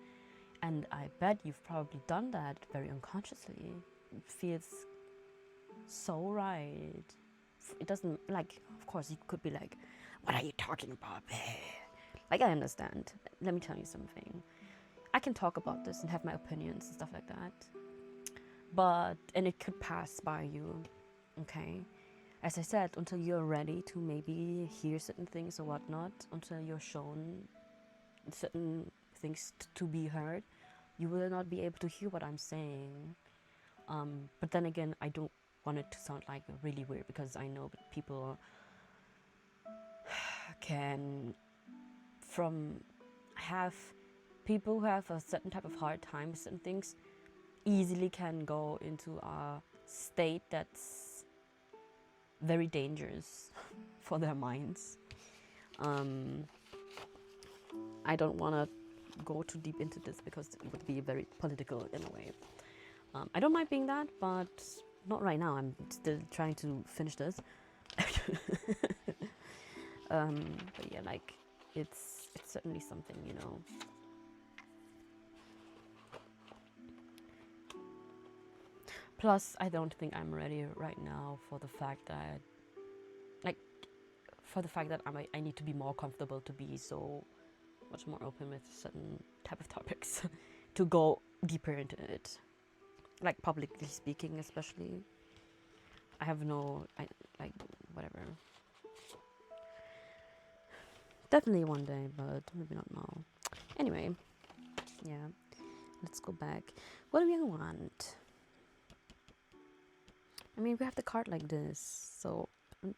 and I bet you've probably done that very unconsciously, it feels so right. It doesn't, like, of course you could be like, what are you talking about? Like, I understand. Let me tell you something. I can talk about this and have my opinions and stuff like that. And it could pass by you, okay? As I said, until you're ready to maybe hear certain things or whatnot, until you're shown certain things to be heard, you will not be able to hear what I'm saying. But then again, I don't want it to sound like really weird, because I know people can people who have a certain type of hard time with certain things easily can go into a state that's very dangerous for their minds. I don't want to go too deep into this because it would be very political in a way. I don't mind being that, but not right now. I'm still trying to finish this. But yeah, like, it's certainly something, you know. Plus, I don't think I'm ready right now for the fact that, I need to be more comfortable to be so much more open with certain type of topics, to go deeper into it, like publicly speaking, especially. I have whatever. Definitely one day, but maybe not now. Anyway, yeah, let's go back. What do we want? I mean, we have the card like this, so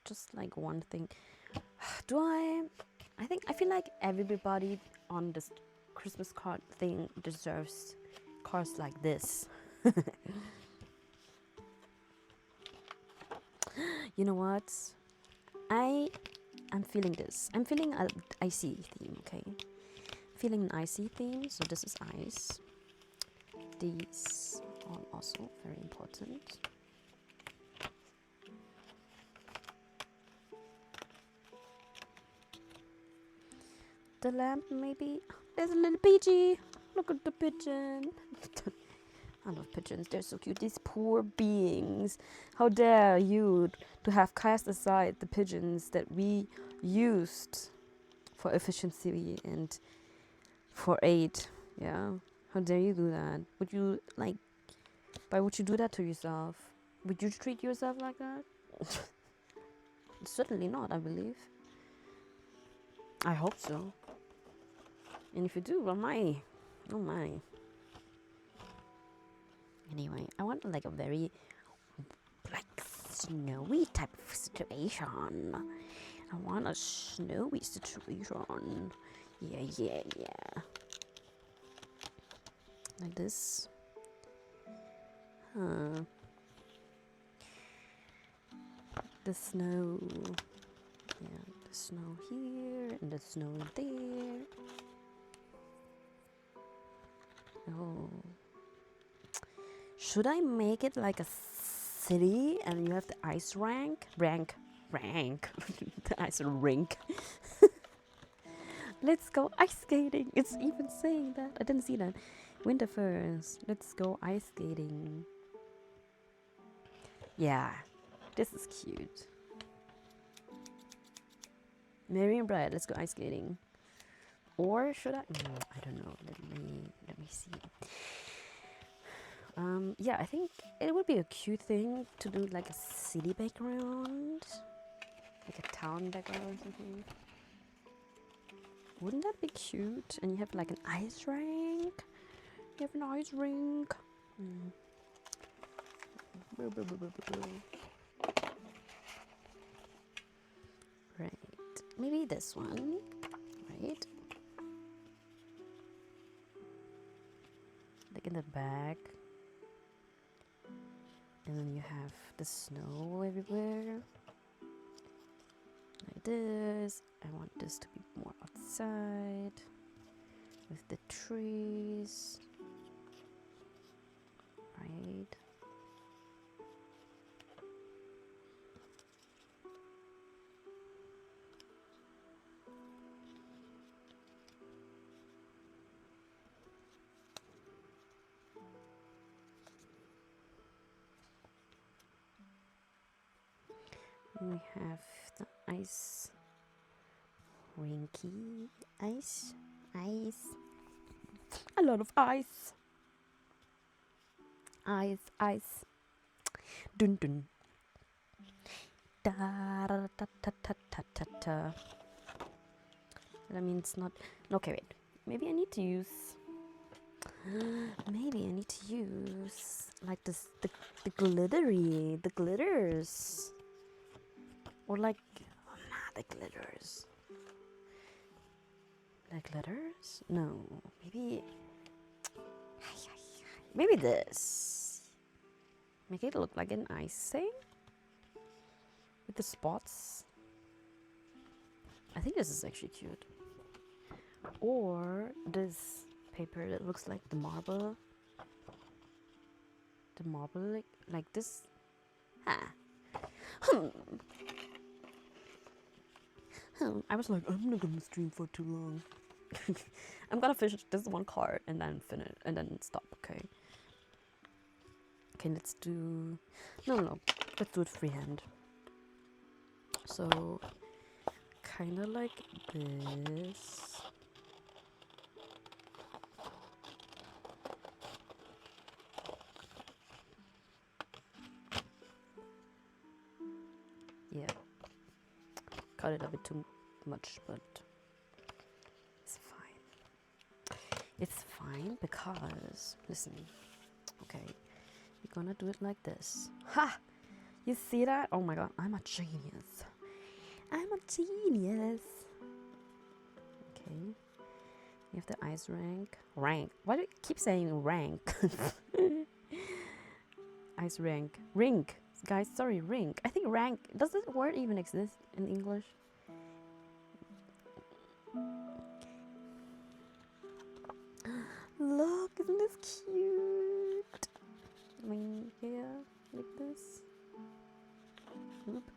just like one thing. I feel like everybody on this Christmas card thing deserves cards like this. You know what? I'm feeling this. I'm feeling an icy theme, okay? Feeling an icy theme, so this is ice. These are also very important. The lamp, maybe. There's a little pigeon. Look at the pigeon. I love pigeons. They're so cute. These poor beings. How dare you to have cast aside the pigeons that we used for efficiency and for aid. Yeah. How dare you do that? Why would you do that to yourself? Would you treat yourself like that? Certainly not, I believe. I hope so. And if you do, oh my. Anyway, I want like a very snowy type of situation. I want a snowy situation. Yeah. Like this. The snow. Yeah, the snow here and the snow there. Oh. Should I make it like a city and you have the ice rank? The ice rink. Let's go ice skating. It's even saying that. I didn't see that. Winter first. Let's go ice skating. Yeah, this is cute. Merry and bright. Let's go ice skating. Or should I? No, I don't know. Let me see. Yeah, I think it would be a cute thing to do like a city background, like a town background or something. Wouldn't that be cute? And you have like an ice rink. You have an ice rink. Right. Maybe this one. Right. like in the back. And then you have the snow everywhere. Like this. I want this to be more outside with the trees. Right. We have the ice, rinky ice, a lot of ice, dun dun, da da da da da da da da. That means not. Okay, wait. Maybe I need to use. Maybe I need to use like this, the glitters. Or like, the glitters. The glitters? No, maybe this. Make it look like an icing with the spots. I think this is actually cute. Or this paper that looks like the marble. The marble like this. I was like, I'm not gonna stream for too long. I'm gonna finish this one card and then finish and then stop, okay? Okay, let's do no. Let's do it freehand. So kinda like this. Yeah. Cut it a bit too much, but it's fine. It's fine because, listen, okay, we're gonna do it like this. Ha! You see that? Oh my god, I'm a genius. I'm a genius. Okay. You have the ice rank. Rank. Why do you keep saying rank? Ice rank. Rink. Guys, sorry, rink. I think rank. Does this word even exist in English? Look, isn't this cute? I mean, yeah, like this. Oop.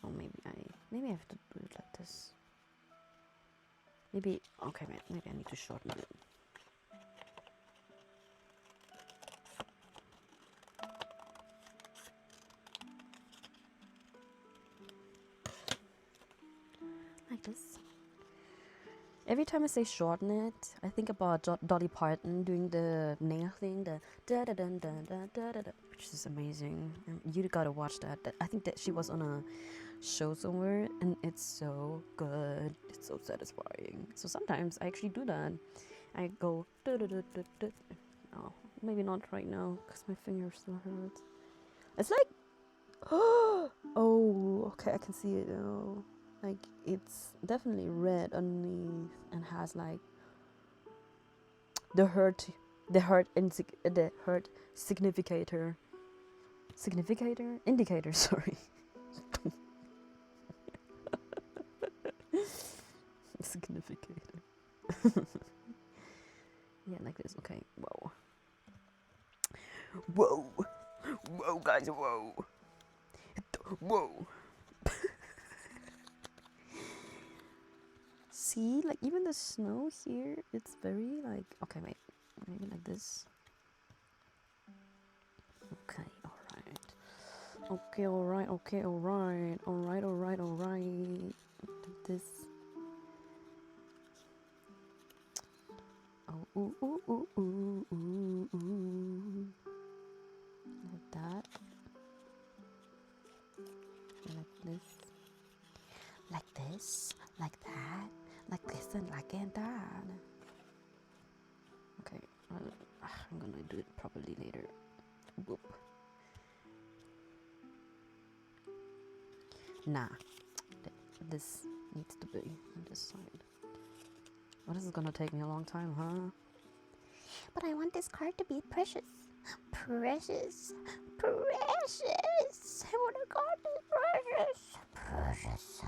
Oh, maybe I have to do it like this. Maybe, okay, maybe I need to shorten it. Like this. Every time I say shorten it, I think about Dolly Parton doing the nail thing, the da da da da da da da, which is amazing. And you gotta watch that. I think that she was on a show somewhere, and it's so good. It's so satisfying. So sometimes I actually do that. I go da da da da da. Oh, maybe not right now because my finger still hurts. It's like, oh, okay, I can see it now. Like, it's definitely red underneath and has like the hurt significator, indicator, sorry. Significator. Yeah, like this. Okay. Whoa, guys. Whoa. See, like even the snow here, it's very like, okay, wait, maybe like this. Okay, alright. This. Oh, ooh. Like that. Like this. Like this. Like that. Like this and like that. Okay, I'm gonna do it properly later. Boop. Nah, this needs to be on this side. Well, this is gonna take me a long time, huh? But I want this card to be precious. Precious. Precious. I want a card to be precious. Precious.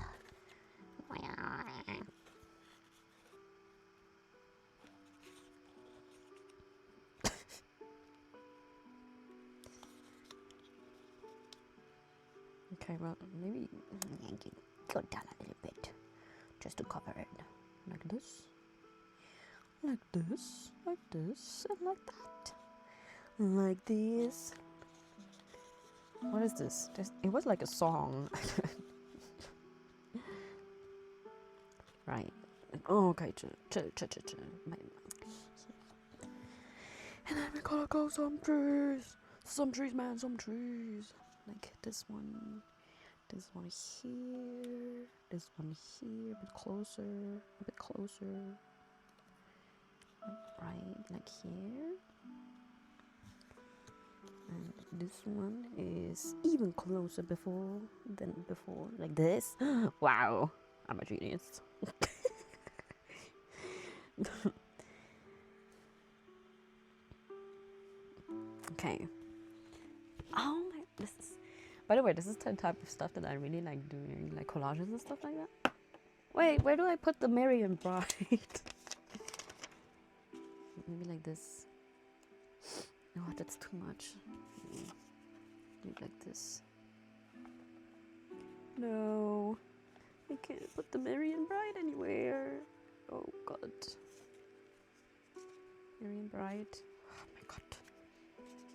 Okay, well, maybe go down a little bit just to cover it. like this. Like this. Like this. And like that. Like this. What is this? It was like a song. Right. Oh, okay, chill. And then we gotta go some trees. Some trees, man, some trees. Like this one here, this one here, a bit closer. Right, like here. And this one is even closer than before, like this. Wow, I'm a genius. Okay. Oh my, by the way, this is the type of stuff that I really like doing, like collages and stuff like that. Wait, where do I put the Marion Bride? Maybe like this. No, that's too much. Maybe like this. No, I can't put the Marion Bride anywhere. Oh God. Marion Bride. Oh my God.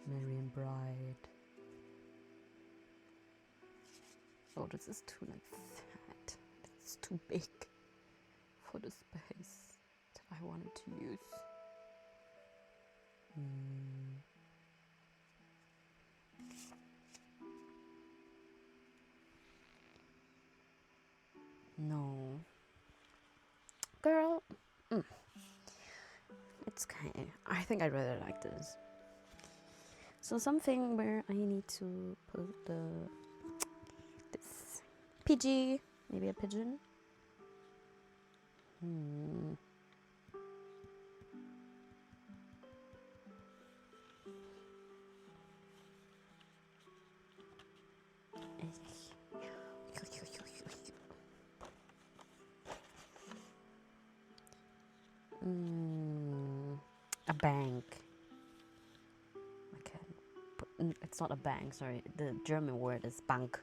Marion Bride. Oh, this is too like fat. It's too big for the space that I wanted to use. No. Girl. It's okay. I think I really like this. So something where I need to put this PG, maybe a pigeon. A bank. Okay. It's not a bank, sorry. The German word is Bank.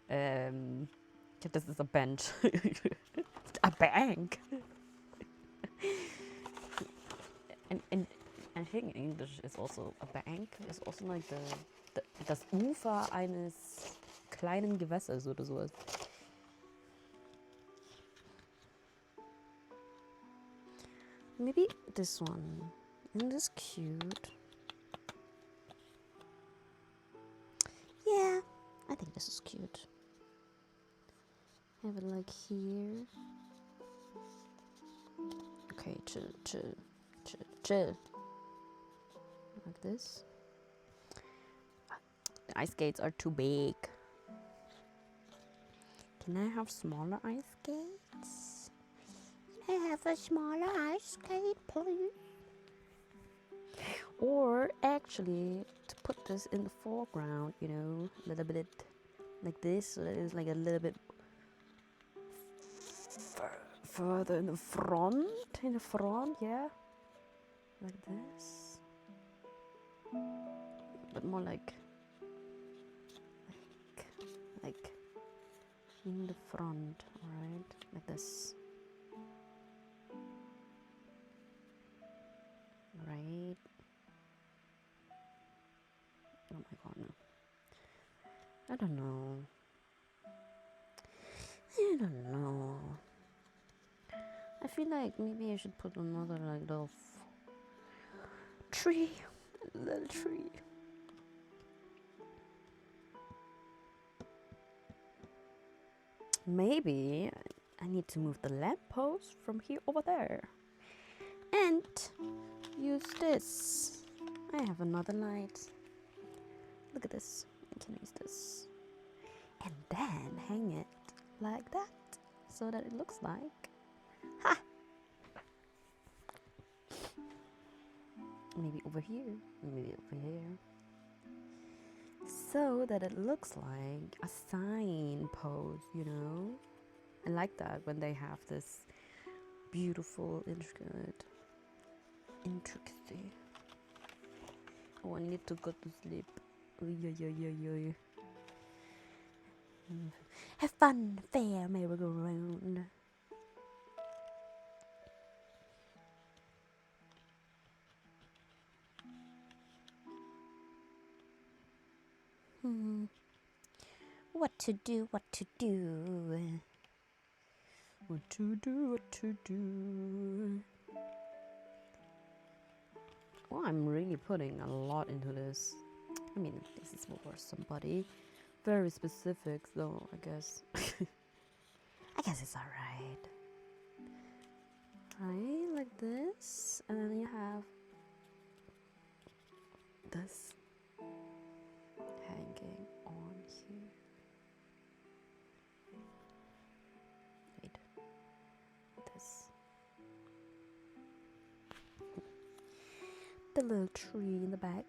This is a bench. A bank. and I think in English is also a bank. Ist also like das Ufer eines kleinen Gewässers oder sowas. Maybe this one. Isn't this cute? Yeah, I think this is cute. Have it like here. Okay, chill. Like this. The ice skates are too big. Can I have smaller ice skates? Can I have a smaller ice skate, please? Or actually, to put this in the foreground, you know, a little bit like this, so that it's like a little bit further in the front, yeah, like this, but more like in the front, alright, like this, right? Oh my God, no. I don't know. I feel like maybe I should put another like little tree. Maybe I need to move the lamppost from here over there. And use this. I have another light. Look at this. I can use this. And then hang it like that. So that it looks like... Ha! maybe over here, maybe over here, so that it looks like a signpost, you know? I like that when they have this beautiful, intricacy. Oh, I need to go to sleep. Have fun, fair merry-go-round. What to do, what to do. What to do, what to do. Well, I'm really putting a lot into this. I mean, this is for somebody very specific, though, I guess. I guess it's alright. Right, like this, and then you have this hanging on here. Wait, this. The little tree in the back.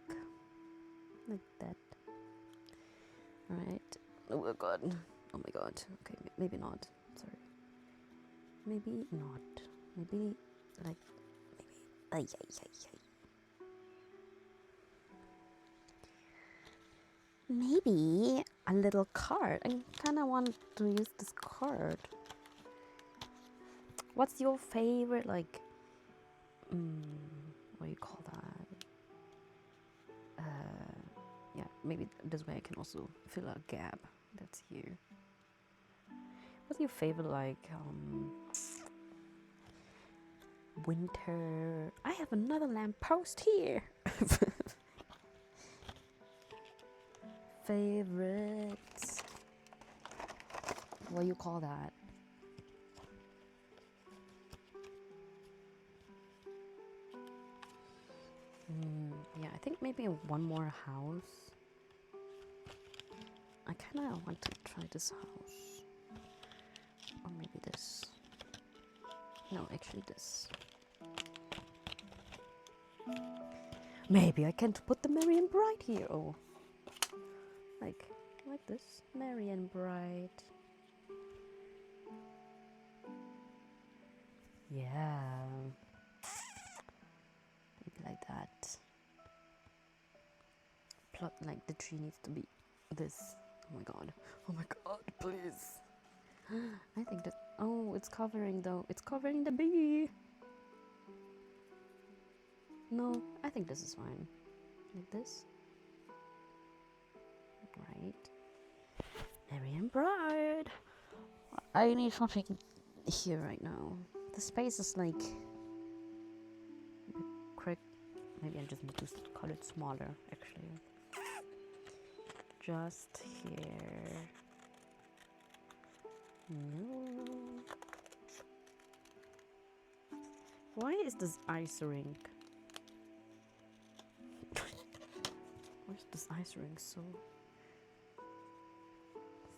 Like that. Alright. Oh my god. Oh my god. Okay, maybe not. Sorry. Maybe not. Maybe, like, maybe. Maybe a little card. I kind of want to use this card. What's your favorite, like, what do you call that? Yeah, maybe this way I can also fill a gap that's here. What's your favorite, like, winter? I have another lamppost here. Favorites. What do you call that? Yeah, I think maybe one more house. I kind of want to try this house. Or maybe this. No, actually this. Maybe I can put the Merry and Bright here. Oh. Like this. Merry and Bright. Yeah. Maybe like that. Plot, like the tree needs to be this. Oh my god. Oh my god, please. I think that, oh, it's covering though. It's covering the bee. No, I think this is fine. Like this. Right. Merry and Bright. I need something here right now. The space is like a bit cracked. Maybe I just need to cut it smaller, actually. Just here. No. Why is this ice rink? Why is this ice rink so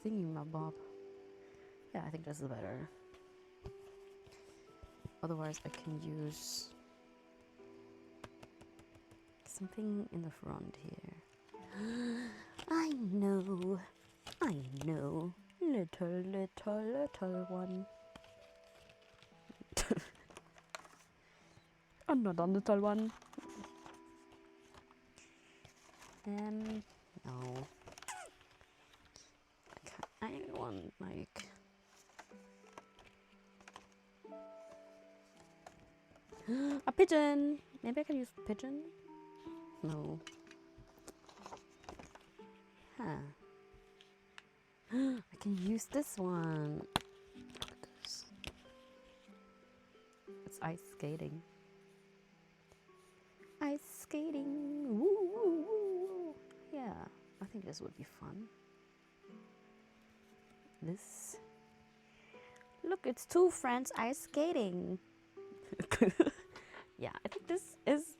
thingy-mabob? Yeah, I think this is better. Otherwise, I can use something in the front here. I know. Little one. Another little one. No. I want like a pigeon. Maybe I can use pigeon. No. Huh. I can use this one. Look at this. It's ice skating. Ice skating. Woo, woo, woo. Yeah, I think this would be fun. This. Look, it's two friends ice skating. Yeah, I think this is.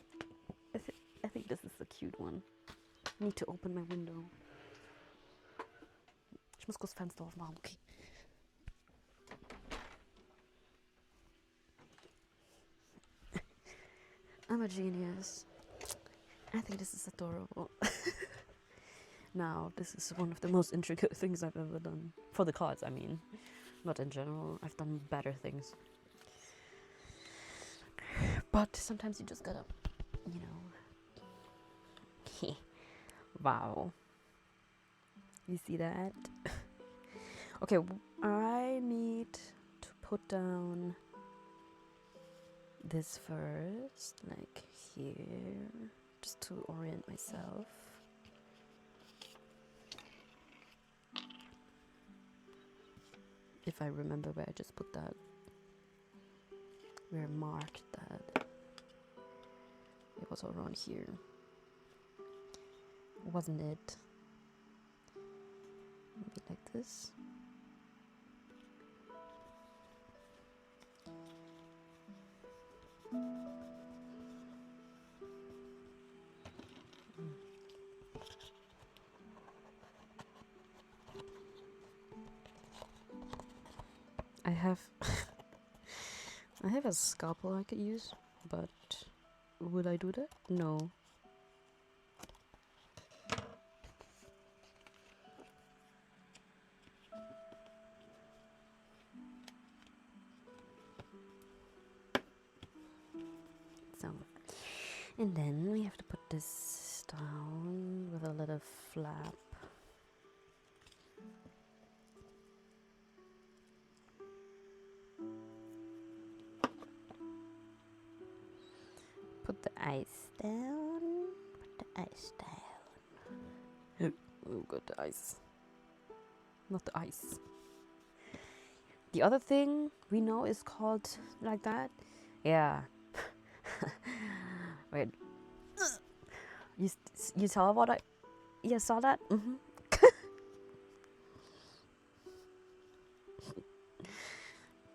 I think this is a cute one. I need to open my window. Ich muss kurz Fenster aufmachen, okay. I'm a genius. I think this is adorable. Now, this is one of the most intricate things I've ever done. For the cards, I mean. Not in general. I've done better things. But sometimes you just gotta, you know. Wow. You see that? Okay, I need to put down this first, like here, just to orient myself. If I remember where I just put that, where I marked that. It was around here, wasn't it? Maybe like this. I have I have a scalpel I could use, but would I do that? No. So, and then we have to put this down with a little flap. Put the ice down. Put the ice down. Oh, got the ice. Not the ice. The other thing we know is called like that. Yeah. Wait. You saw what I? You saw that? Mm-hmm.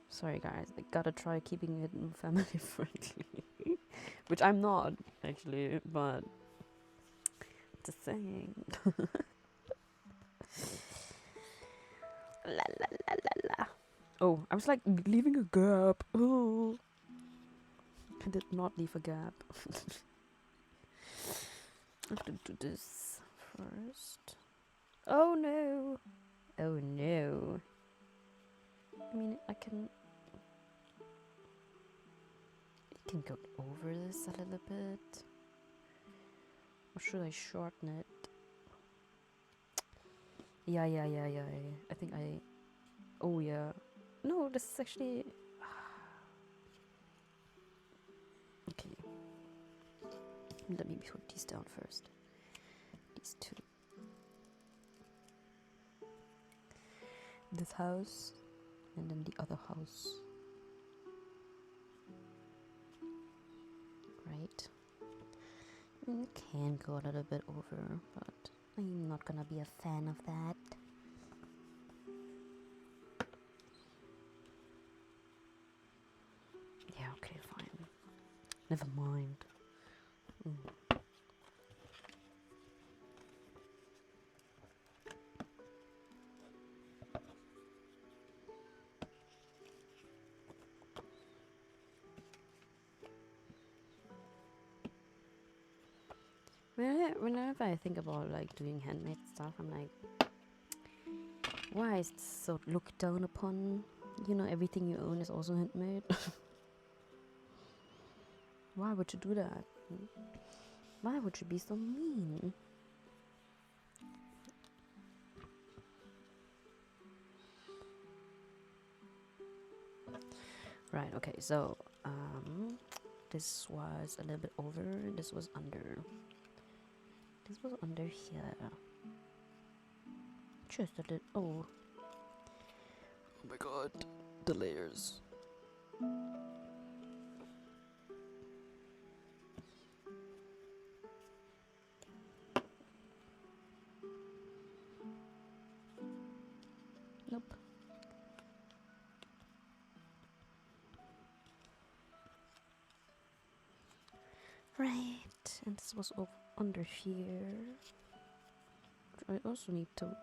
Sorry guys, I gotta try keeping it family friendly. Which I'm not, actually, but just saying. La la la la la. Oh, I was like leaving a gap. Oh, I did not leave a gap. I have to do this first. Oh no. Oh no. I mean, I can go over this a little bit. Or should I shorten it? Yeah. I think I... Oh, yeah. No, this is actually... Okay. Let me put these down first. These two. This house. And then the other house. Right. Can go a little bit over, but I'm not gonna be a fan of that. Yeah, okay, fine. Never mind. Whenever I think about like doing handmade stuff, I'm like, why is this so looked down upon? You know, everything you own is also handmade. Why would you do that? Why would you be so mean? Right, okay, so this was a little bit over, this was under. This was under here. Just a little. Oh my god, the layers. Nope. Right, and this was under here. I also need to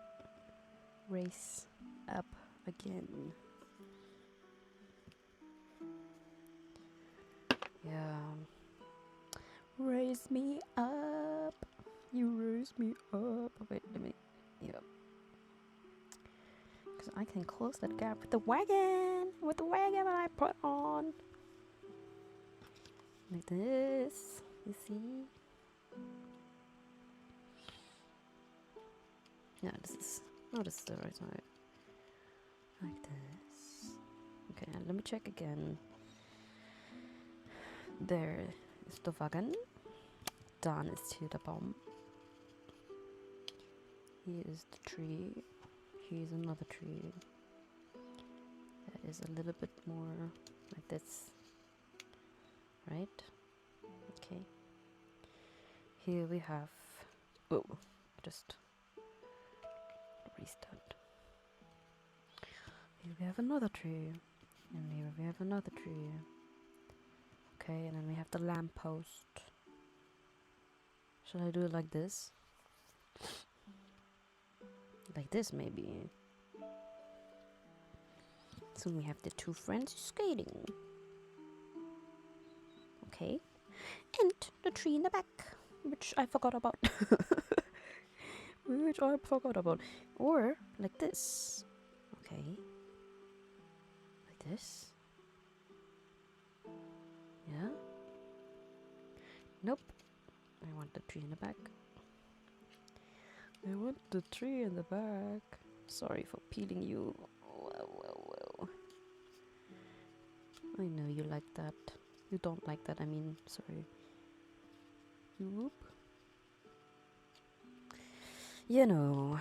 raise up again. Yeah. Raise me up. You raise me up. Wait, let me. Yep. Because I can close that gap with the wagon. With the wagon that I put on. Like this. You see? Yeah, this is. No, this is the right side. Like this. Okay, and let me check again. There is the wagon. Dan ist hier der Baum. Here is the tree. Here is another tree. That is a little bit more like this. Right? Okay. Here we have. Oh, just restart. Here we have another tree. And here we have another tree. Okay, and then we have the lamppost. Should I do it like this? Like this, maybe. So we have the two friends skating. Okay. And the tree in the back, which I forgot about. Or like this. Okay. Like this. Yeah. Nope. I want the tree in the back. I want the tree in the back. Sorry for peeling you. Well. I know you like that. You don't like that, I mean, sorry. Whoop. No.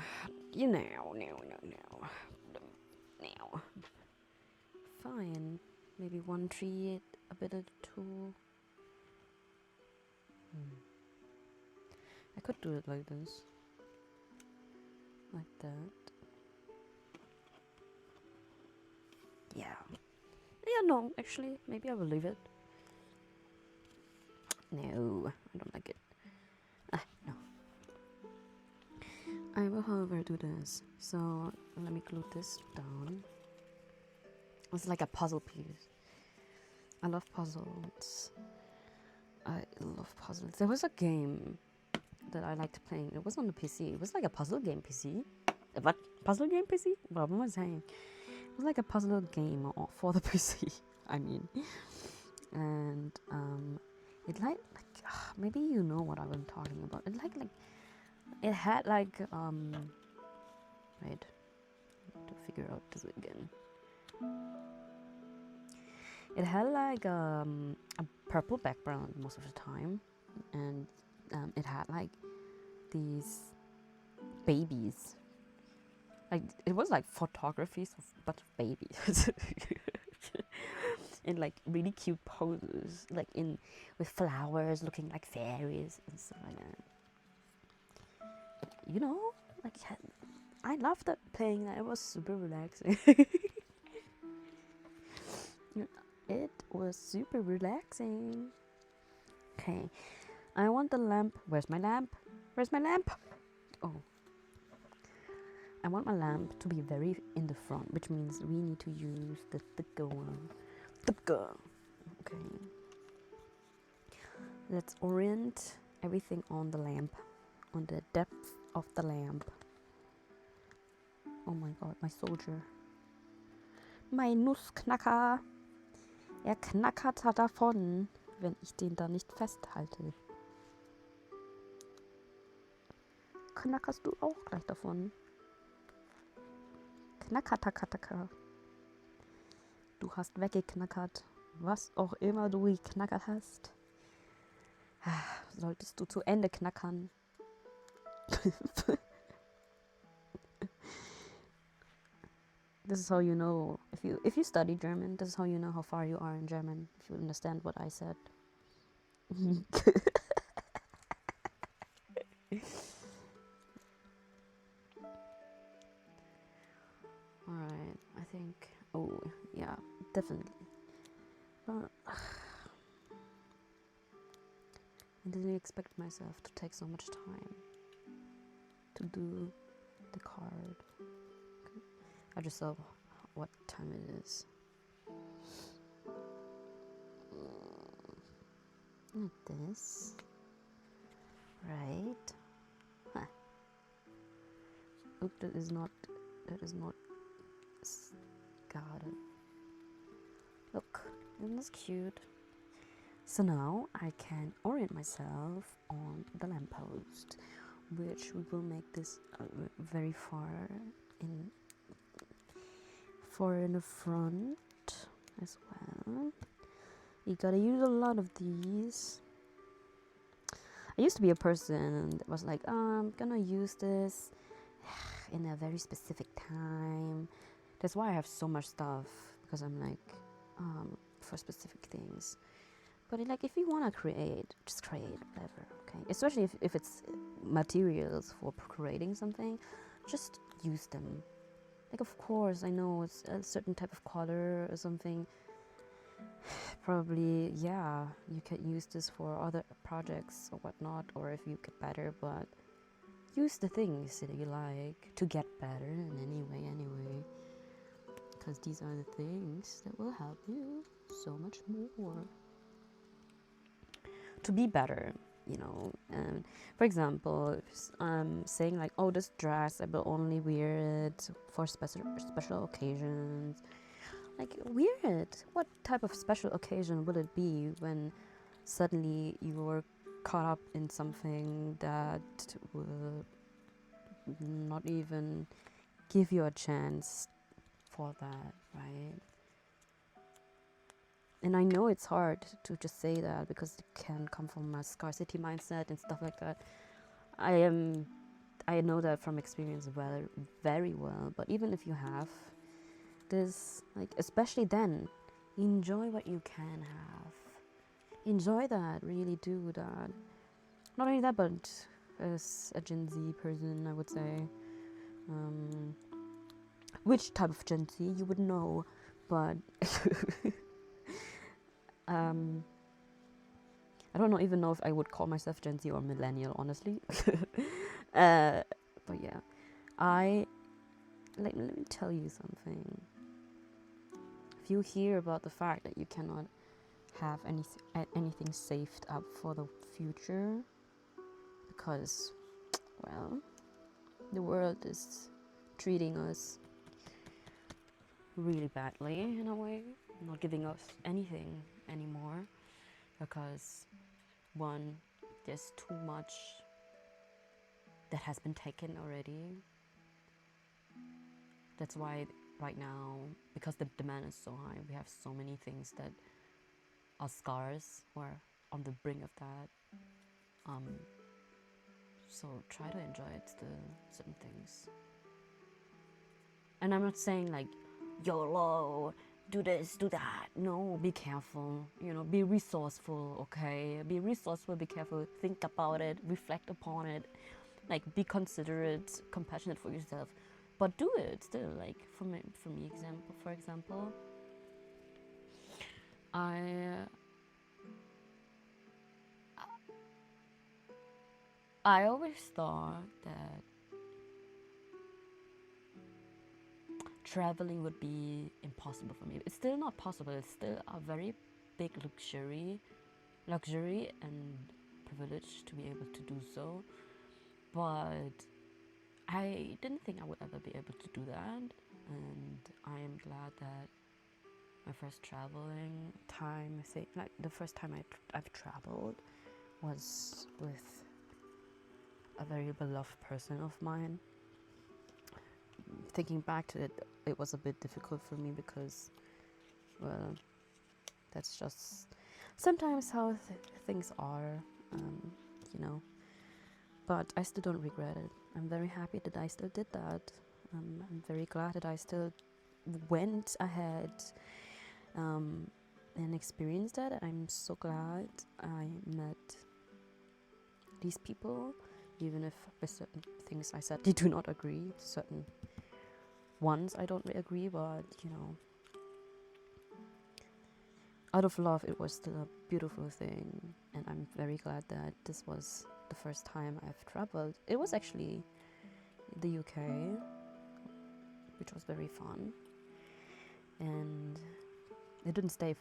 Fine. Maybe one tree, a bit of two. I could do it like this. Like that. Yeah. Yeah, no, actually, maybe I will leave it. No, I don't like it. No. I will, however, do this. So, let me glue this down. It's like a puzzle piece. I love puzzles. There was a game that I liked playing. It was on the PC. It was like a puzzle game PC. What? Puzzle game PC? What am I saying? It was like a puzzle game for the PC. I mean. And it maybe you know what I'm talking about. It had like wait, to figure out this again. It had like a purple background most of the time, and it had like these babies. Like it was like photographies of a bunch of babies. In like really cute poses, like with flowers looking like fairies and stuff like that. You know, like I loved that playing that. It was super relaxing. It was super relaxing. Okay, I want the lamp. Where's my lamp? Oh, I want my lamp to be very in the front, which means we need to use the thicker one. Okay. Let's orient everything on the lamp, on the depth of the lamp. Oh my god, my soldier. Mein Nussknacker. Er knackert davon, wenn ich den da nicht festhalte. Knackerst du auch gleich davon? Knackertakataka. Du hast weggeknackert. Was auch immer du geknackert hast. Solltest du zu Ende knackern. This is how you know, if you study German, this is how you know how far you are in German, if you understand what I said. Alright, I think, oh yeah, definitely. I didn't expect myself to take so much time to do the card. Okay. I just saw what time it is. Like this. Right. Oh, that is not got it. Look, isn't this cute? So now I can orient myself on the lamppost, which we will make this very far in the front as well. You gotta use a lot of these. I used to be a person that was like, I'm gonna use this in a very specific time. That's why I have so much stuff, because I'm like, for specific things. But like, if you wanna create, just create, whatever, okay? Especially if it's materials for creating something, just use them. Like, of course, I know it's a certain type of color or something. Probably, yeah, you can use this for other projects or whatnot, or if you get better, but use the things that you like to get better in any way, anyway. Because these are the things that will help you so much more to be better, you know. And for example, saying like, oh, this dress I will only wear it for special occasions. Like, weird. What type of special occasion will it be when suddenly you're caught up in something that will not even give you a chance for that, right? And I know it's hard to just say that, because it can come from a scarcity mindset and stuff like that. I know that from experience very well. But even if you have this, like, especially then, enjoy what you can have. Enjoy that, really do that. Not only that, but as a Gen Z person, I would say, which type of Gen Z you would know, but I don't even know if I would call myself Gen Z or millennial, honestly. But yeah, let me tell you something. If you hear about the fact that you cannot have anything saved up for the future, because, well, the world is treating us really badly in a way, not giving us anything anymore, because one, there's too much that has been taken already. That's why right now, because the demand is so high, we have so many things that are scarce or on the brink of that. So try to enjoy it still, certain things. And I'm not saying like, YOLO, do this, do that. No, be careful, be resourceful, okay? Be resourceful, be careful, think about it, reflect upon it, like, be considerate, compassionate for yourself, but do it still. Like, for example, I always thought that traveling would be impossible for me. It's still not possible. It's still a very big luxury and privilege to be able to do so. But I didn't think I would ever be able to do that. And I am glad that my first traveling time, the first time I've traveled was with a very beloved person of mine. Thinking back to it, it was a bit difficult for me because, well, that's just sometimes how things are, But I still don't regret it. I'm very happy that I still did that. I'm very glad that I still went ahead and experienced that. I'm so glad I met these people, even if with certain things I said they do not agree. Certain ones I don't agree, but out of love, it was still a beautiful thing, and I'm very glad that this was the first time I've traveled. It was actually the UK, which was very fun, and it didn't stay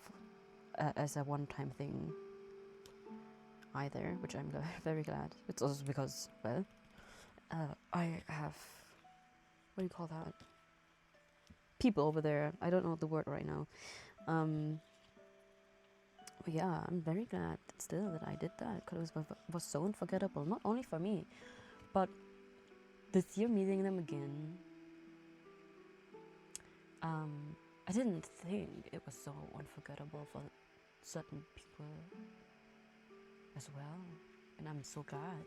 as a one-time thing either, which I'm very glad. It's also because, well, I have what do you call that? People over there. I don't know the word right now. But yeah, I'm very glad still that I did that because it was so unforgettable. Not only for me, but this year meeting them again. I didn't think it was so unforgettable for certain people as well, and I'm so glad,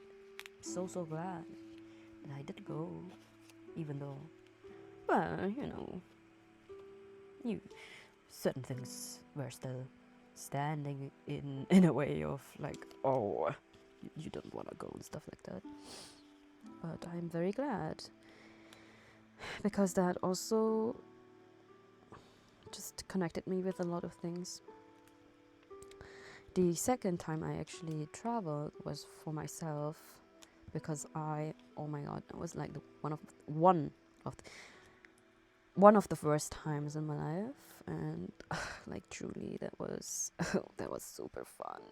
so glad that I did go, even though, well, certain things were still standing in a way of like, oh, you don't want to go and stuff like that. But I'm very glad because that also just connected me with a lot of things. The second time I actually traveled was for myself because oh my god, it was like one of the worst times in my life, and like truly that was that was super fun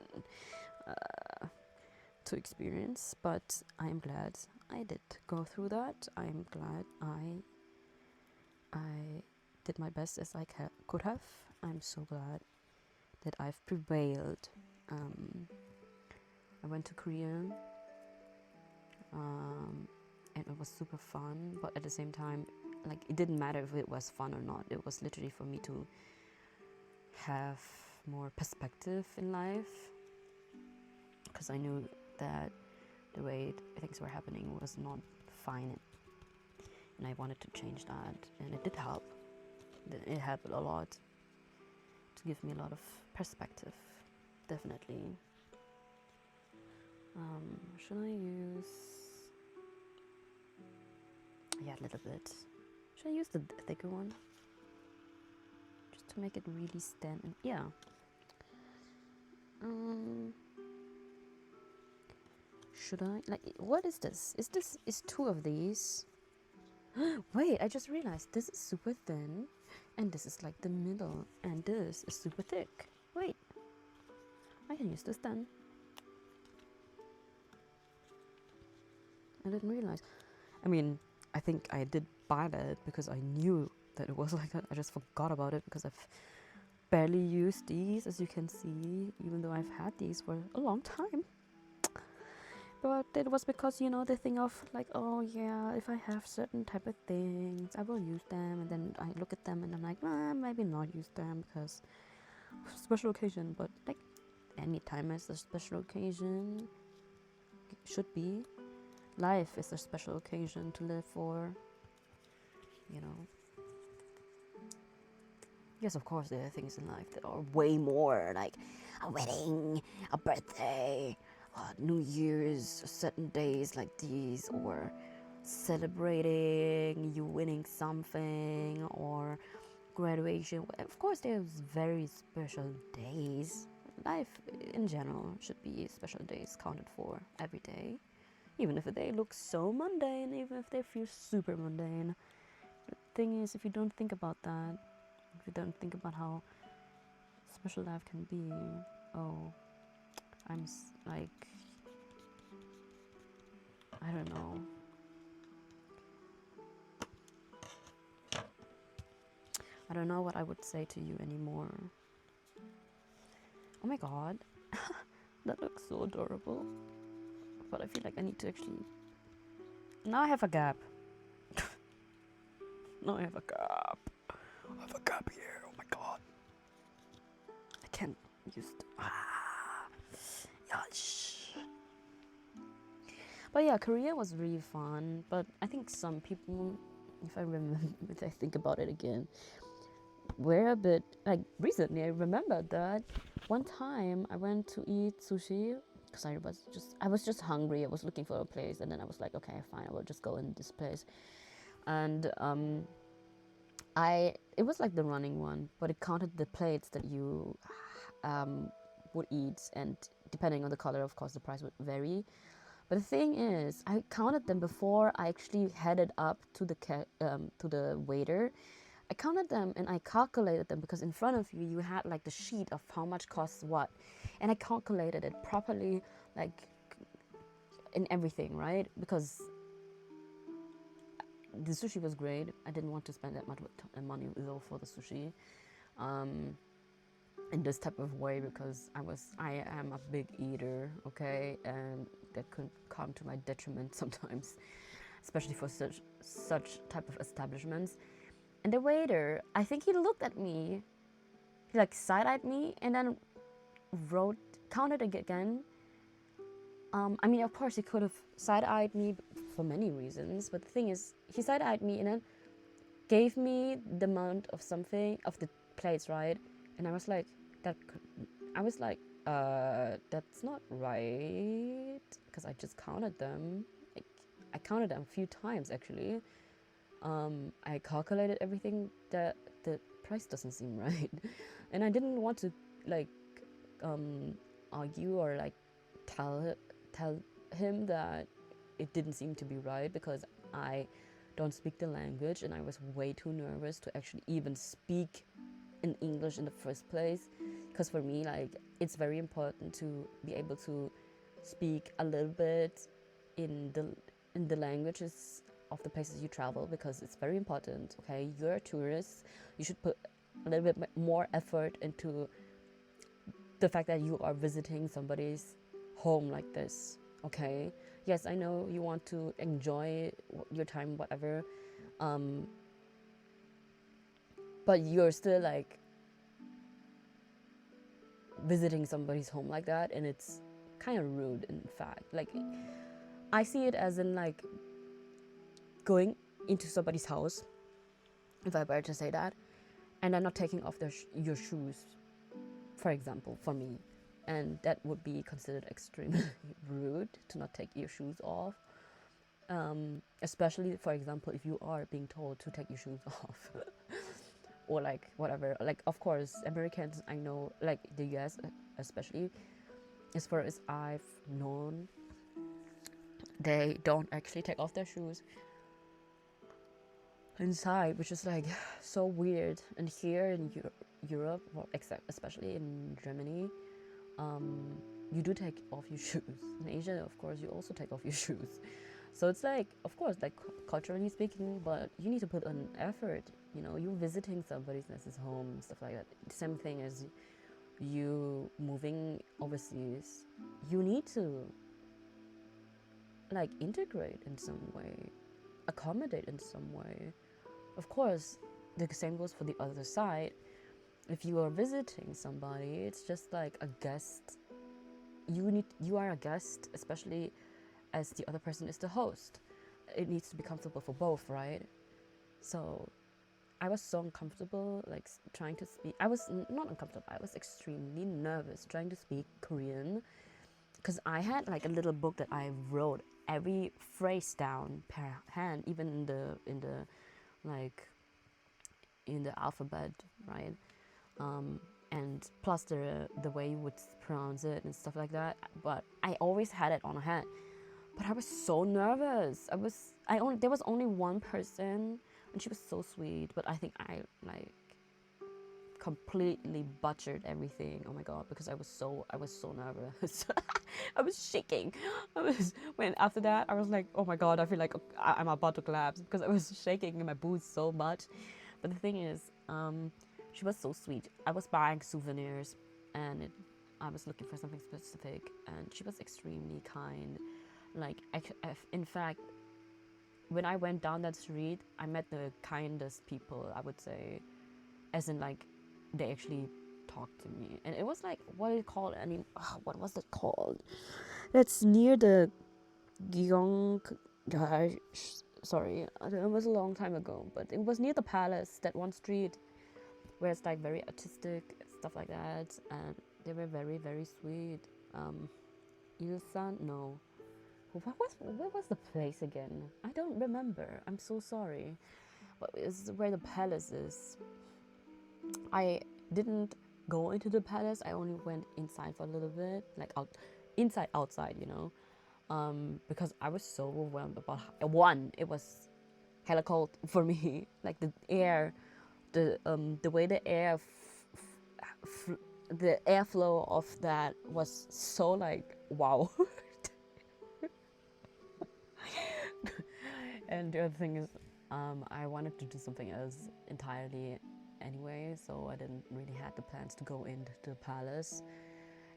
to experience. But I'm glad I did go through that. I'm glad I did my best as I could have. I'm so glad that I've prevailed. I went to Korea, and it was super fun, but at the same time, like, it didn't matter if it was fun or not. It was literally for me to have more perspective in life, because I knew that the way things were happening was not fine, and I wanted to change that, and it did help. It helped a lot to give me a lot of perspective, definitely. Should I use... yeah, a little bit. Should I use the thicker one? Just to make it really stand in... yeah. Should I... like, what is this? Is two of these? Wait, I just realized this is super thin, and this is like the middle, and this is super thick. Wait, I can use this then. I didn't realize. I mean, I think I did buy that because I knew that it was like that. I just forgot about it because I've barely used these, as you can see, even though I've had these for a long time. But it was because, the thing of like, oh yeah, if I have certain type of things, I will use them. And then I look at them and I'm like, maybe not use them because special occasion. But like, any time is a special occasion. Should be. Life is a special occasion to live for, Yes, of course, there are things in life that are way more, like a wedding, a birthday, New Year's, certain days like these, or celebrating you winning something, or graduation. Of course, there's very special days. Life in general should be special days counted for every day. Even if a day looks so mundane, even if they feel super mundane. The thing is, if you don't think about that, if you don't think about how special life can be, I'm like, I don't know. I don't know what I would say to you anymore. Oh my god, that looks so adorable. But I feel like I need to actually... now I have a gap. Now I have a gap. I have a gap here. Oh my god. I can't use... Gosh. But yeah, Korea was really fun. But I think some people, if I think about it again, were a bit... like, recently I remembered that one time I went to eat sushi because I was just hungry. I was looking for a place, and then I was like, okay, fine, I will just go in this place. And it was like the running one, but it counted the plates that you would eat, and depending on the color, of course, the price would vary. But the thing is, I counted them before I actually headed up to the waiter. I counted them and I calculated them because in front of you had like the sheet of how much costs what, and I calculated it properly, like in everything, right? Because the sushi was great. I didn't want to spend that much money though for the sushi, in this type of way, because I am a big eater, okay, and that could come to my detriment sometimes, especially for such type of establishments. And the waiter, I think he looked at me, he like side-eyed me, and then counted again. I mean, of course, he could have side-eyed me for many reasons, but the thing is, he side-eyed me and then gave me the amount of something of the plates, right? And I was like, that's not right, because I just counted them. Like, I counted them a few times actually. I calculated everything. That the price doesn't seem right, and I didn't want to like argue or like tell him that it didn't seem to be right, because I don't speak the language and I was way too nervous to actually even speak in English in the first place. Because for me, like, it's very important to be able to speak a little bit in the languages of the places you travel, because it's very important. Okay, you're a tourist, you should put a little bit more effort into the fact that you are visiting somebody's home like this. Okay, yes, I know you want to enjoy your time, whatever, but you're still like visiting somebody's home like that, and it's kind of rude. In fact, like, I see it as in like going into somebody's house, if I were to say that, and then not taking off your shoes, for example, for me, and that would be considered extremely rude to not take your shoes off, especially, for example, if you are being told to take your shoes off. Or like whatever, like, of course, Americans, I know, like the US especially, as far as I've known, they don't actually take off their shoes inside, which is like so weird. And here in Europe, or especially in Germany, you do take off your shoes. In Asia, of course, you also take off your shoes. So it's like, of course, like culturally speaking, but you need to put an effort. You know, you visiting somebody's home, stuff like that. Same thing as you moving overseas. You need to like integrate in some way, accommodate in some way. Of course, the same goes for the other side. If you are visiting somebody, it's just like a guest. You are a guest, especially as the other person is the host. It needs to be comfortable for both, right? So I was so uncomfortable, like trying to speak. I was not uncomfortable, I was extremely nervous trying to speak Korean, because I had like a little book that I wrote every phrase down per hand, even in the alphabet, right? And plus the way you would pronounce it and stuff like that. But I always had it on hand. But I was so nervous. There was only one person, and she was so sweet. But I think I like completely butchered everything. Oh my god, because I was so nervous. I was shaking. When after that I was like, oh my god, I feel like I'm about to collapse, because I was shaking in my boots so much. But the thing is, she was so sweet. I was buying souvenirs, and I was looking for something specific, and she was extremely kind. Like, in fact, when I went down that street, I met the kindest people, I would say, as in like they actually talked to me. And it was like, what is it called? What was it called? It's near the Gyeong. Sorry, it was a long time ago, but it was near the palace. That one street where it's like very artistic stuff like that, and they were very, very sweet. Ilsan, no. Where was the place again? I don't remember. I'm so sorry. But it's where the palace is. I didn't go into the palace. I only went inside for a little bit, like outside, you know, because I was so overwhelmed about it was hella cold for me. Like the air, the way the the airflow of that was so like wow. And the other thing is, I wanted to do something else entirely anyway, so I didn't really had the plans to go into the palace.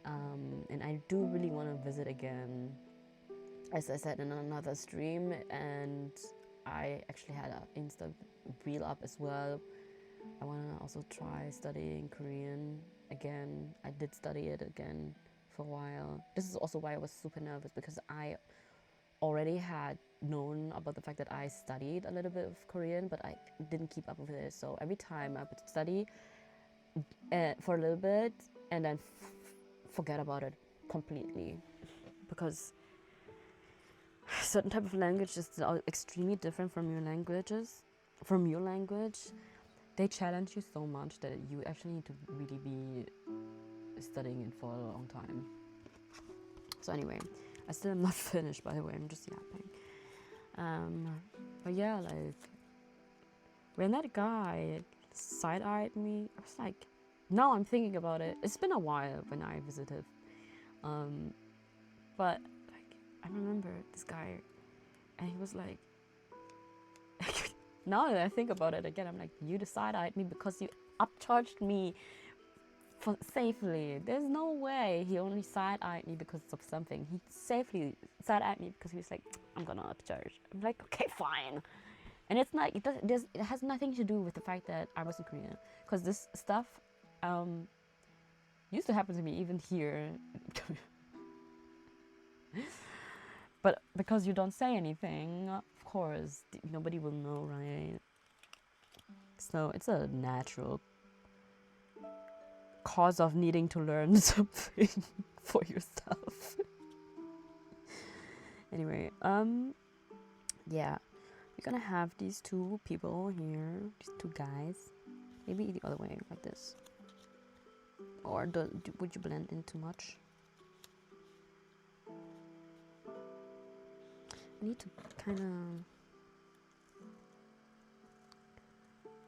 And I do really want to visit again, as I said in another stream, and I actually had an Insta reel up as well. I want to also try studying Korean again. I did study it again for a while. This is also why I was super nervous, because I already had known about the fact that I studied a little bit of Korean, but I didn't keep up with it. So every time I would study for a little bit and then forget about it completely, because certain type of languages are extremely different from your language. They challenge you so much that you actually need to really be studying it for a long time. So anyway, I still am not finished, by the way. I'm just yapping. But yeah, like when that guy side-eyed me, I was like, now I'm thinking about it. It's been a while when I visited, but like I remember this guy, and he was like, now that I think about it again, I'm like, you side-eyed me because you upcharged me for safely. There's no way he only side-eyed me because of something. He safely side-eyed me because he was like, I'm gonna upcharge. I'm like, okay, fine. And it's not, it has nothing to do with the fact that I was in Korea, because this stuff used to happen to me even here. But because you don't say anything, of course, nobody will know, right? So it's a natural cause of needing to learn something for yourself. Anyway, yeah, we're gonna have these two people here, these two guys. Maybe the other way, like this. Or would you blend in too much? I need to kind of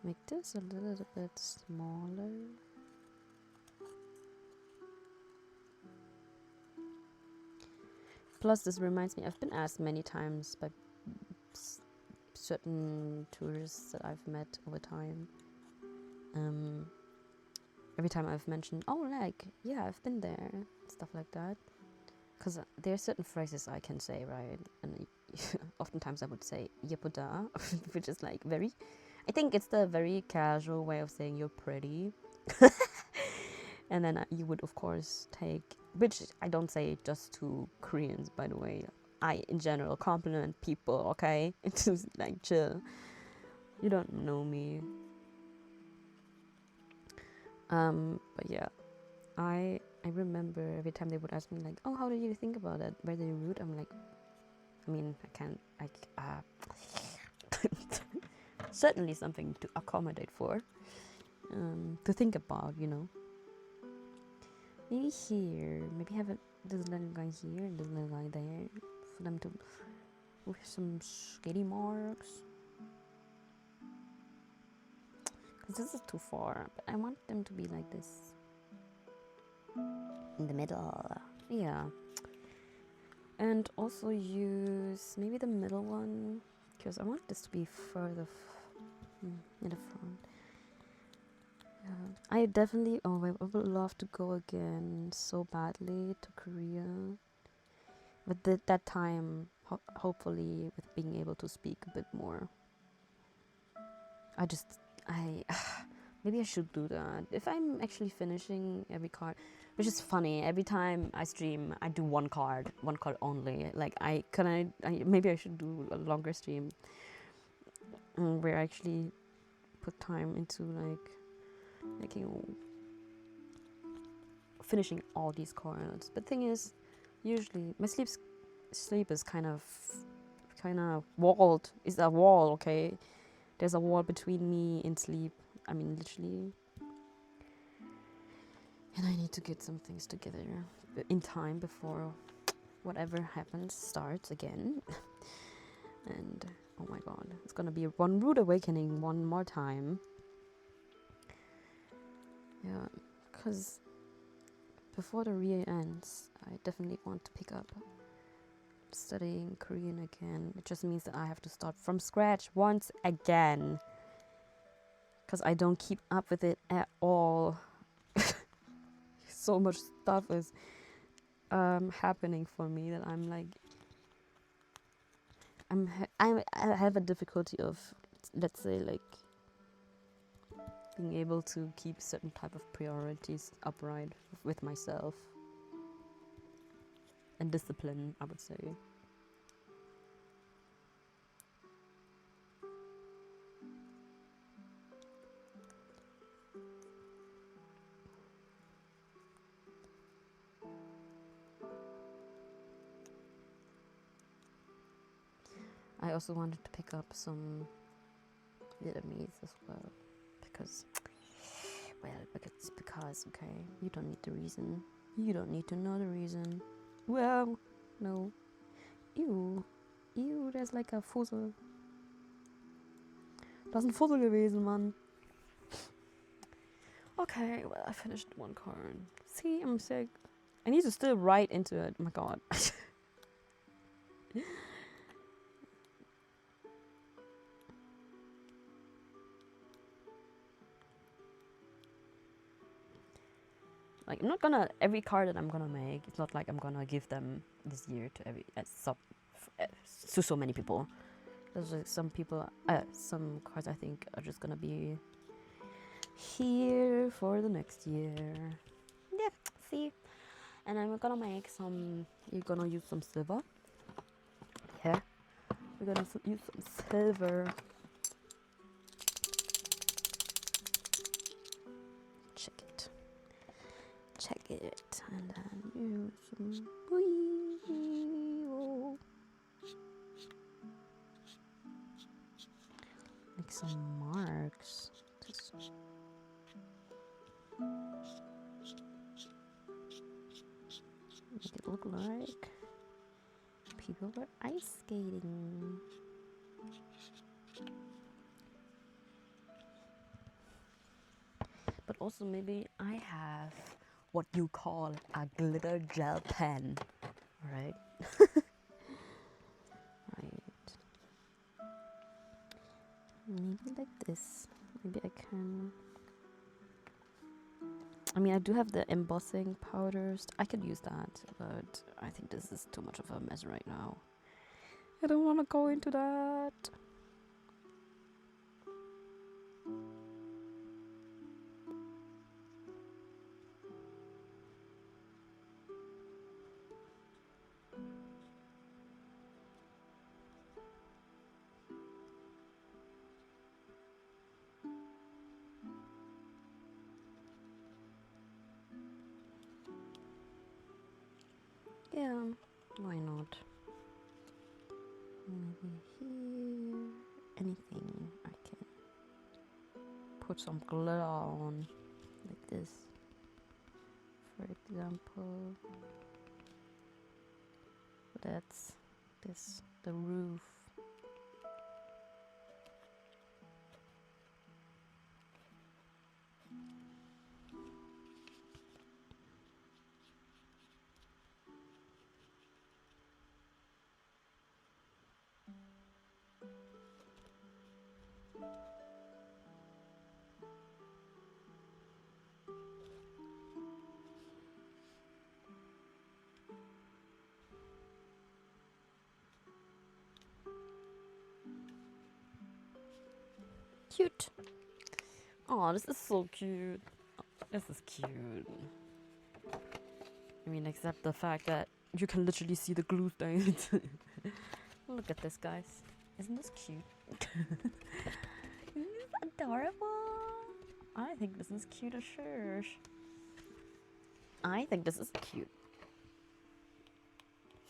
make this a little bit smaller. Plus, this reminds me, I've been asked many times by certain tourists that I've met over time. Every time I've mentioned, oh, like, yeah, I've been there, stuff like that. Because there are certain phrases I can say, right? And oftentimes I would say yepuda, which is like very, I think it's the very casual way of saying you're pretty. And then you would, of course, take, which I don't say just to Koreans, by the way. I, in general, compliment people, okay? It's just like, chill. You don't know me. But yeah, I remember every time they would ask me like, oh, how did you think about it? Were they rude? I'm like, I mean, certainly something to accommodate for, to think about, you know. Maybe here, maybe have this little guy here and this little guy there, for them to, with some shady marks. Because this is too far, but I want them to be like this. In the middle. Yeah. And also use maybe the middle one, because I want this to be further in the front. Yeah. I definitely, I would love to go again so badly to Korea. But that time, hopefully with being able to speak a bit more. Maybe I should do that. If I'm actually finishing every card, which is funny, every time I stream, I do one card only. Like maybe I should do a longer stream where I actually put time into like finishing all these cards. But thing is, usually my sleep is kind of walled. Is a wall, okay? There's a wall between me and sleep. I mean, literally. And I need to get some things together in time before whatever happens starts again. And oh my god, it's gonna be one rude awakening one more time. Yeah, because before the year ends, I definitely want to pick up studying Korean again. It just means that I have to start from scratch once again. Because I don't keep up with it at all. So much stuff is happening for me that I'm like, I have a difficulty of, let's say, like, being able to keep certain type of priorities upright with myself. And discipline, I would say. I also wanted to pick up some Vietnamese as well. Because, okay, you don't need the reason. You don't need to know the reason. Well, no. Ew, da ist like a Fussel. Das ist ein Fussel gewesen, Mann. Okay, well, I finished one card. See, I'm sick. I need to still write into it. Oh my god. Like, I'm not gonna, every card that I'm gonna make, it's not like I'm gonna give them this year to so many people. There's like some people, some cards I think are just gonna be here for the next year. Yeah, see? And I'm gonna make some, you're gonna use some silver. Yeah, we're gonna use some silver. Check it, and then use some like some marks. Make it look like people were ice skating. But also maybe I have what you call a glitter gel pen, right? Right. Maybe like this. Maybe I can. I mean, I do have the embossing powders. I could use that, but I think this is too much of a mess right now. I don't want to go into that. Yeah, why not? Maybe here, anything I can put some glitter on, like this, for example. That's this, the roof. Cute. Oh, this is so cute. This is cute. I mean, except the fact that you can literally see the glue stains. Look at this, guys. Isn't this cute? Isn't this adorable? I think this is cute as sure. I think this is cute.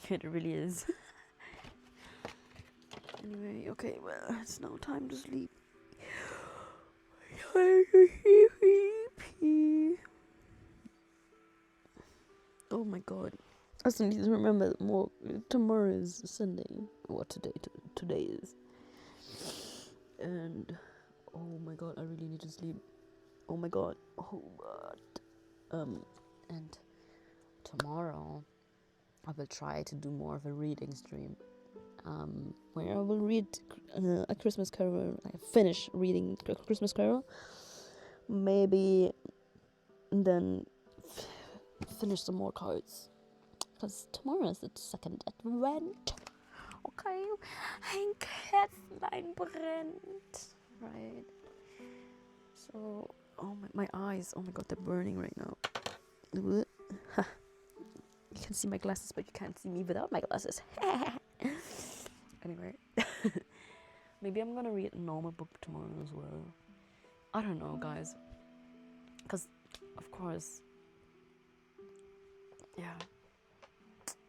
It really is. Anyway, okay, well, it's now time to sleep. Oh my god. I still need to remember more. Tomorrow is Sunday. What today is. And oh my god, I really need to sleep. Oh my god. Oh god. And tomorrow I will try to do more of a reading stream, where I will read a Christmas Carol. I finish reading a Christmas Carol, maybe then finish some more cards, because tomorrow is the second Advent. Okay, ein Kerzlein brennt. Right. So, oh my eyes. Oh my god, they're burning right now. You can see my glasses, but you can't see me without my glasses. Anyway, maybe I'm gonna read a normal book tomorrow as well. I don't know, guys. Because, of course, yeah.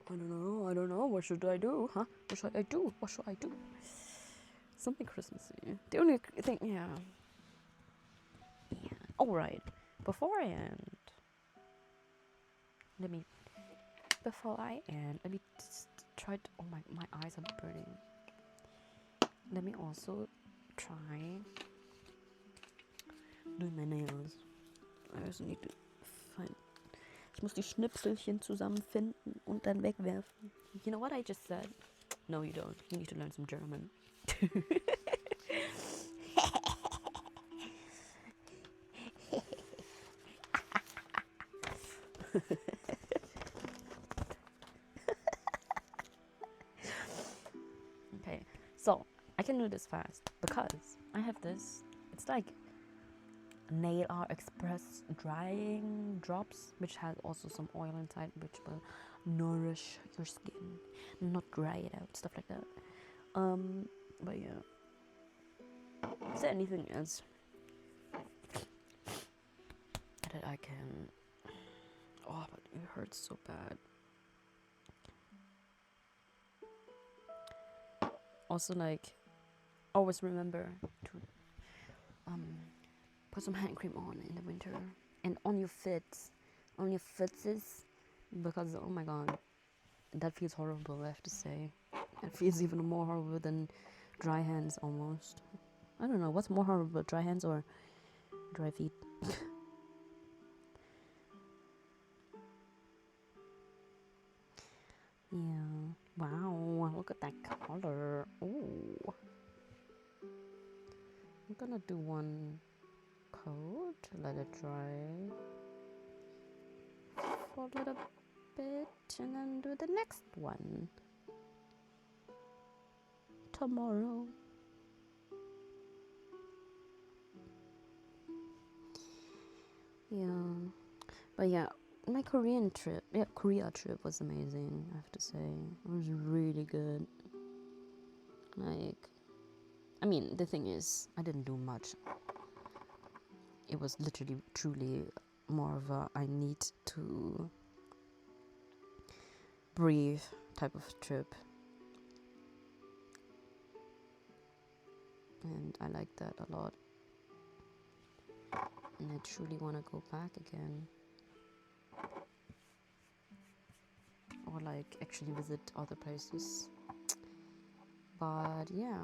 I don't know. What should I do, huh? What should I do? Something Christmassy. The only thing, yeah. Alright. Before I end, let me just try to, oh my eyes are burning. Let me also try doing my nails. I also need to find, ich muss die Schnipselchen zusammenfinden und dann wegwerfen. You know what I just said? No, you don't. You need to learn some German. Okay, so I can do this fast because I have this. It's like nail art express drying drops, which has also some oil inside, which will nourish your skin, not dry it out, stuff like that. But yeah. Is there anything else that I can? Oh, but it hurts so bad. Also, like, always remember to put some hand cream on in the winter and on your fits, because oh my god, that feels horrible. I have to say, it feels even more horrible than dry hands almost. I don't know what's more horrible, dry hands or dry feet. Yeah. Wow, look at that color. Ooh. I'm gonna do one coat, let it dry for a little bit, and then do the next one tomorrow. Yeah. But yeah, my Korea trip was amazing, I have to say. It was really good. Like, I mean, the thing is, I didn't do much. It was literally, truly more of a I need to breathe type of trip. And I like that a lot. And I truly want to go back again. Or like actually visit other places. But yeah,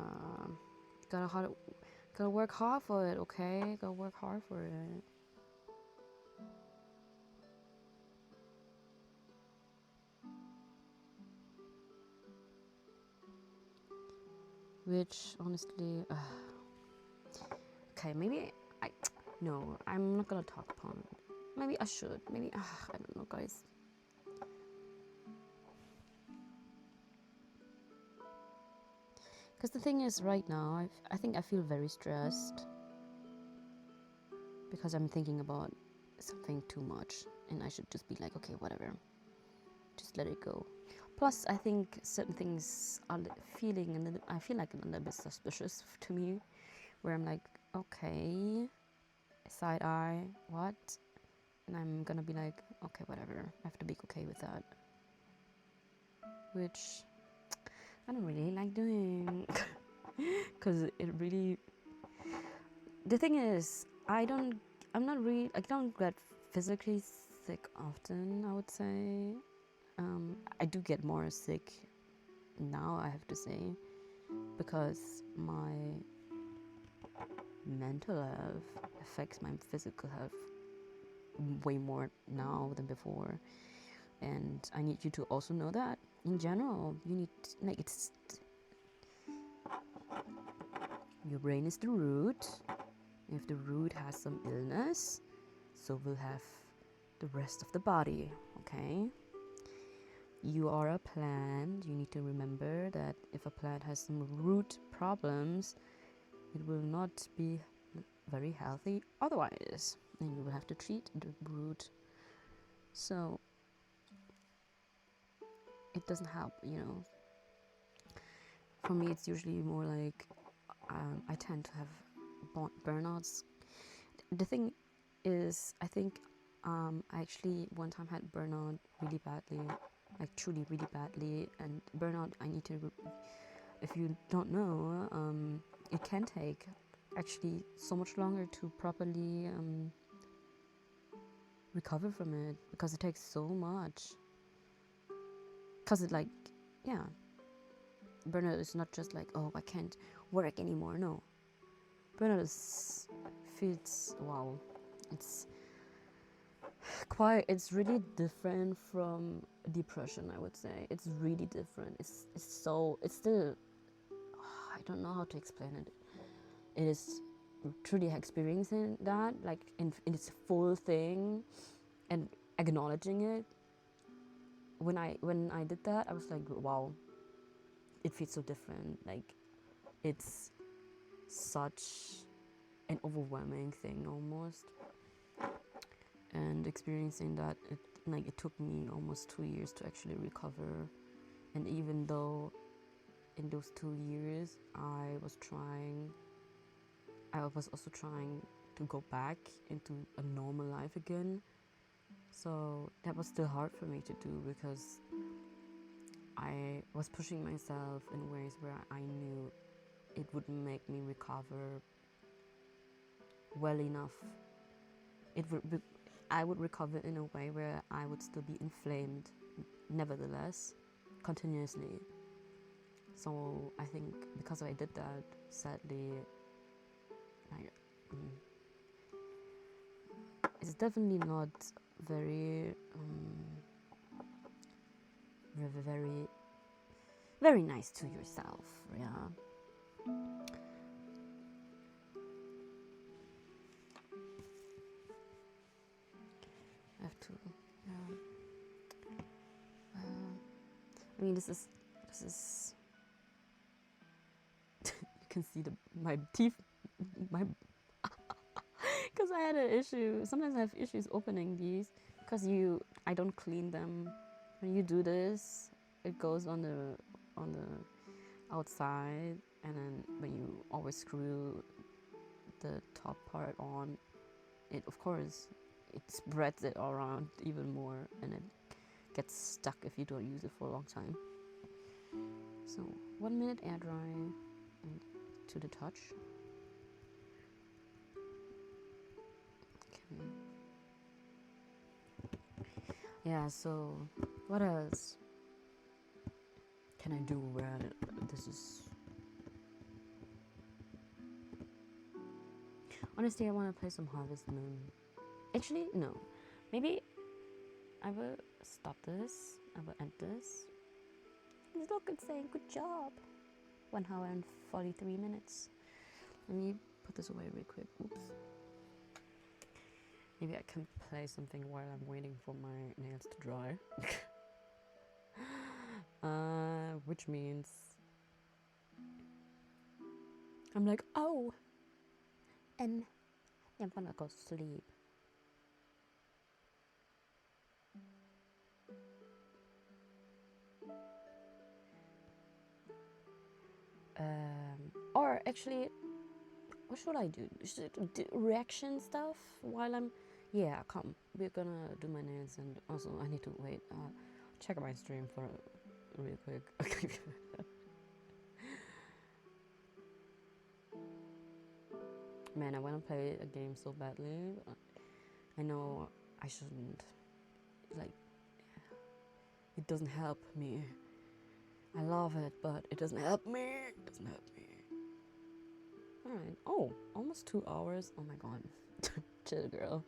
gotta work hard for it, okay? Gotta work hard for it. Which honestly, okay, maybe no, I'm not gonna talk upon it. Maybe I should. Maybe I don't know, guys. Because the thing is, right now, I think I feel very stressed because I'm thinking about something too much, and I should just be like, okay, whatever, just let it go. Plus, I think certain things are I feel like a little bit suspicious to me, where I'm like, okay, side eye, what? And I'm gonna be like, okay, whatever. I have to be okay with that. Which I don't really like doing. Because it really... The thing is, I don't get physically sick often, I would say. I do get more sick now, I have to say. Because my mental health affects my physical health way more now than before. And I need you to also know that in general, you need, like, it's, your brain is the root. If the root has some illness, so will have the rest of the body, okay? You are a plant. You need to remember that if a plant has some root problems, it will not be very healthy otherwise, and you will have to treat the root. So it doesn't help, you know. For me, it's usually more like I tend to have burnouts. The thing is, I think I actually one time had burnout really badly, like truly really badly. And burnout, I need to, if you don't know, it can take actually so much longer to properly recover from it, because it takes so much. Because it, like, yeah, burnout is not just like, oh, I can't work anymore. No, burnout is, feels, wow, it's really different from depression, I would say. It's really different. It's still, I don't know how to explain it. It is truly experiencing that, like, in its full thing, and acknowledging it. When I did that, I was like, wow, it feels so different. Like, it's such an overwhelming thing almost. And experiencing that, it took me almost 2 years to actually recover. And even though in those 2 years I was also trying to go back into a normal life again. So that was still hard for me to do, because I was pushing myself in ways where I knew it would make me recover well enough. I would recover in a way where I would still be inflamed, nevertheless, continuously. So I think because I did that, sadly, it's definitely not very, very, very nice to yourself, yeah. I have to, yeah. I mean, this is you can see my teeth, because I had an issue. Sometimes I have issues opening these, because I don't clean them. When you do this, it goes on the outside, and then when you always screw the top part on, it, of course, it spreads it all around even more, and it gets stuck if you don't use it for a long time. So 1 minute air dry and to the touch. Okay. Yeah, so what else can I do where this is? Honestly, I want to play some Harvest Moon. Actually, no. Maybe I will stop this. I will end this. Look, it's saying good job. 1 hour and 43 minutes. Let me put this away real quick. Oops. Maybe I can play something while I'm waiting for my nails to dry. Which means I'm like, oh, and I'm gonna go sleep. Or actually, what should I do? Should I do reaction stuff while I'm... Yeah, come. We're gonna do my nails, and also I need to wait. Check my stream for real quick. Man, I want to play a game so badly. But I know I shouldn't. Like, it doesn't help me. I love it, but it doesn't help me. It doesn't help me. Alright. Oh, almost 2 hours. Oh my god. Chill, girl.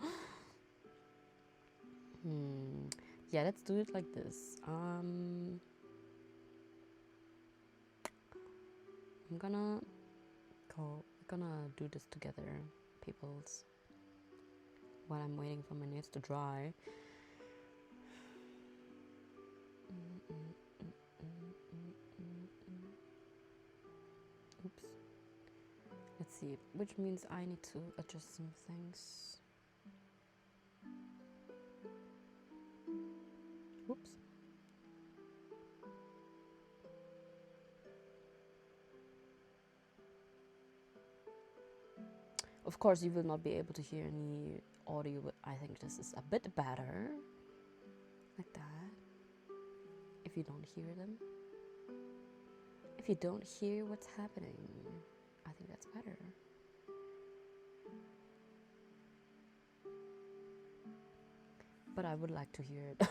yeah, let's do it like this. We're gonna do this together, peoples, while I'm waiting for my nails to dry. Oops. Let's see, which means I need to adjust some things. Oops. Of course, you will not be able to hear any audio, but I think this is a bit better. Like that. If you don't hear them. If you don't hear what's happening, I think that's better. But I would like to hear it.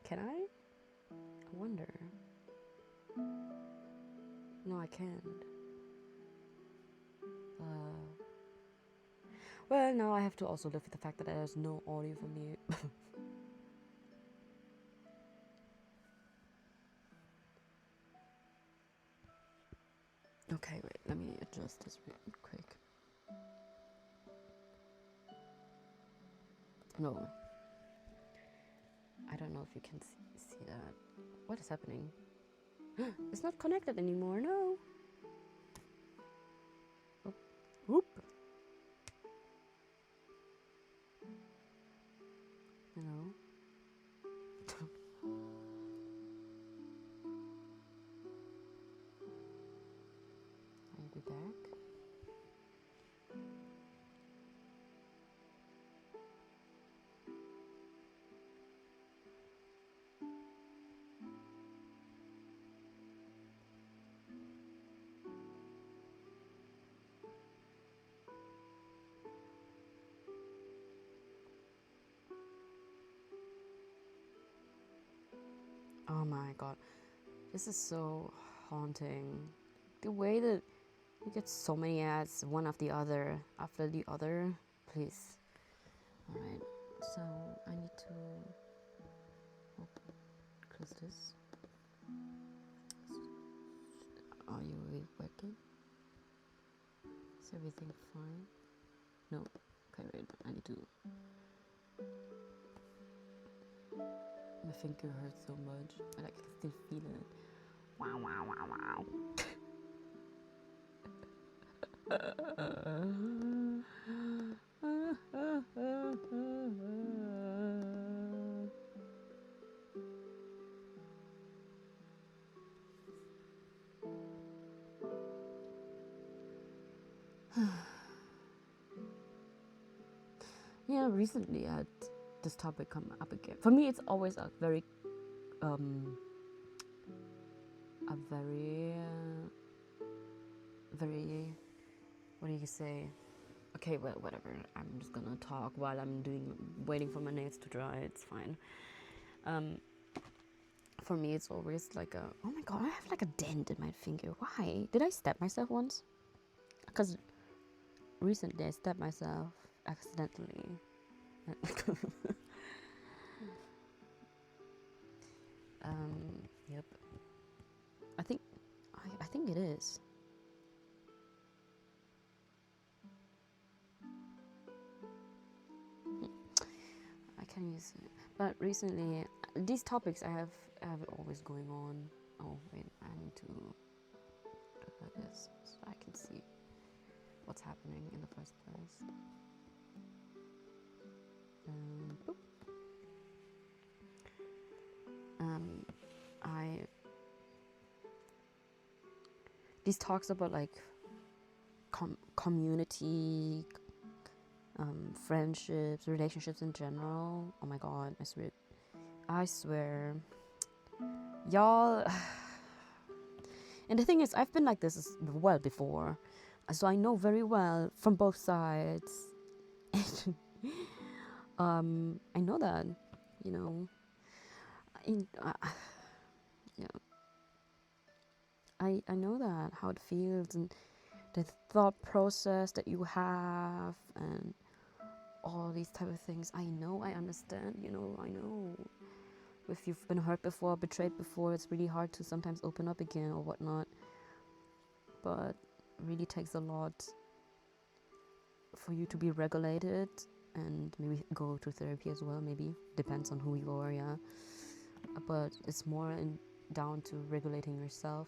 Can I? I wonder. No, I can't. Well, now I have to also live with the fact that there's no audio for me. Okay, wait, let me adjust this real quick. No. I don't know if you can see that. What is happening? It's not connected anymore, no. Oh. Whoop. Hello. I'll be back. Oh my god. This is so haunting. The way that you get so many ads, one after the other. Please. Alright. So I need to close this. Are you working? Is everything fine? No. Okay, wait. I need to. My finger hurts so much. I can still feel it. Wow, wow, wow, wow. Yeah, recently I had this topic come up again. For me, it's always a very, very, what do you say? Okay, well, whatever. I'm just gonna talk while I'm waiting for my nails to dry. It's fine. For me, it's always like oh my god, I have like a dent in my finger. Why? Did I stab myself once? Because recently I stabbed myself accidentally. Yep. I think it is. I can use it. But recently, these topics I have always going on. Oh wait, I need to do like this so I can see what's happening in the first place. Boop. These talks about like community, friendships, relationships in general. Oh my god, I swear, y'all. And the thing is, I've been like this as well before, so I know very well from both sides. I know that, you know. Yeah. I know that, how it feels, and the thought process that you have, and all these type of things. I know, I understand, you know, I know. If you've been hurt before, betrayed before, it's really hard to sometimes open up again or whatnot. But it really takes a lot for you to be regulated, and maybe go to therapy as well. Maybe depends on who you are, yeah. But it's more down to regulating yourself,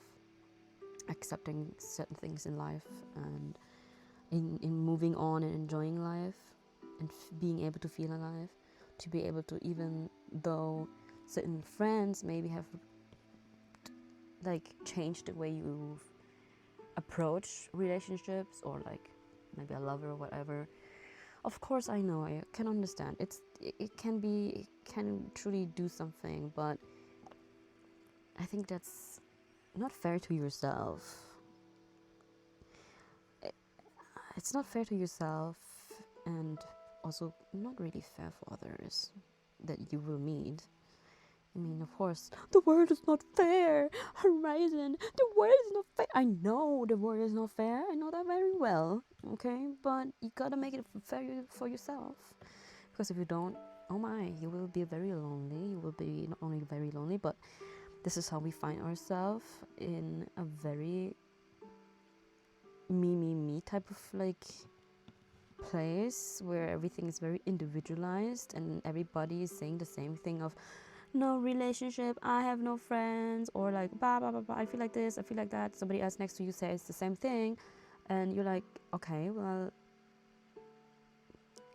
accepting certain things in life, and in moving on and enjoying life, and being able to feel alive, to be able to, even though certain friends maybe have like changed the way you approach relationships, or like maybe a lover or whatever. Of course, I know, I can understand. It can truly do something, but I think that's not fair to yourself. It's not fair to yourself, and also not really fair for others that you will meet. I mean, of course, the world is not fair. Horizon, the world is not fair. I know the world is not fair. I know that very well. Okay, but you gotta make it fair for yourself. Because if you don't, oh my, you will be very lonely. You will be not only very lonely, but this is how we find ourselves, in a very me type of like place where everything is very individualized, and everybody is saying the same thing of no relationship, I have no friends, or like blah blah blah blah, I feel like this, I feel like that. Somebody else next to you says the same thing, and you're like, okay, well,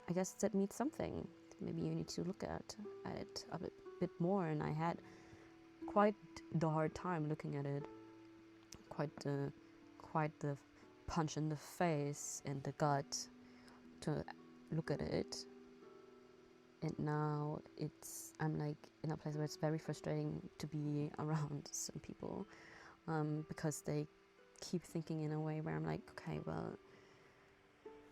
I guess that means something. Maybe you need to look at it a bit more. And I had quite the hard time looking at it, quite the punch in the face and the gut to look at it. And now I'm like in a place where it's very frustrating to be around some people, because they keep thinking in a way where I'm like, okay, well,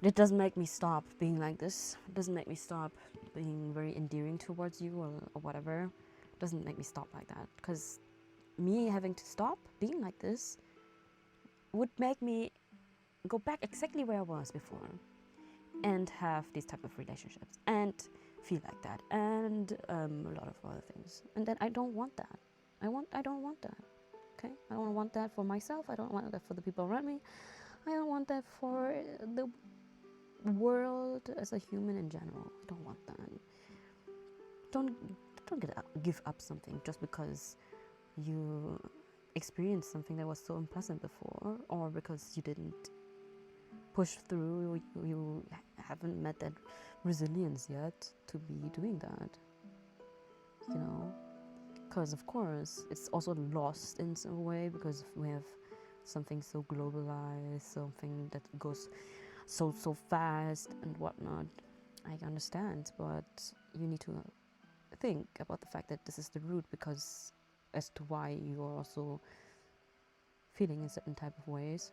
it doesn't make me stop being like this. It doesn't make me stop being very endearing towards you, or whatever. It doesn't make me stop like that, because me having to stop being like this would make me go back exactly where I was before, and have these type of relationships, and feel like that, and a lot of other things. And then I don't want that. I don't want that. Okay, I don't want that for myself. I don't want that for the people around me. I don't want that for the world as a human in general. I don't want that. Don't give up something just because you experienced something that was so unpleasant before, or because you didn't push through, you haven't met that resilience yet to be doing that, you know. Because of course it's also lost in some way, because we have something so globalized, something that goes so fast and whatnot. I understand, but you need to think about the fact that this is the root, because as to why you are also feeling in certain type of ways.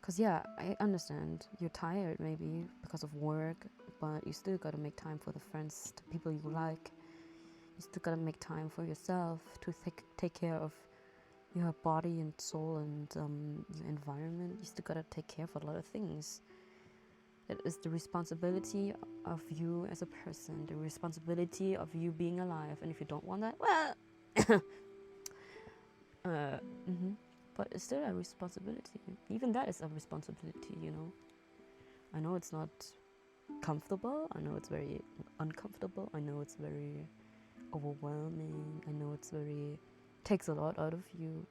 Because yeah, I understand you're tired maybe because of work, but you still gotta make time for the friends, the people you like. You still gotta make time for yourself to take care of your body and soul, and your environment. You still gotta take care of a lot of things. It is the responsibility of you as a person, the responsibility of you being alive. And if you don't want that, well, but it's still a responsibility. Even that is a responsibility, you know. I know it's not comfortable. I know it's very uncomfortable. I know it's very overwhelming. I know it's takes a lot out of you.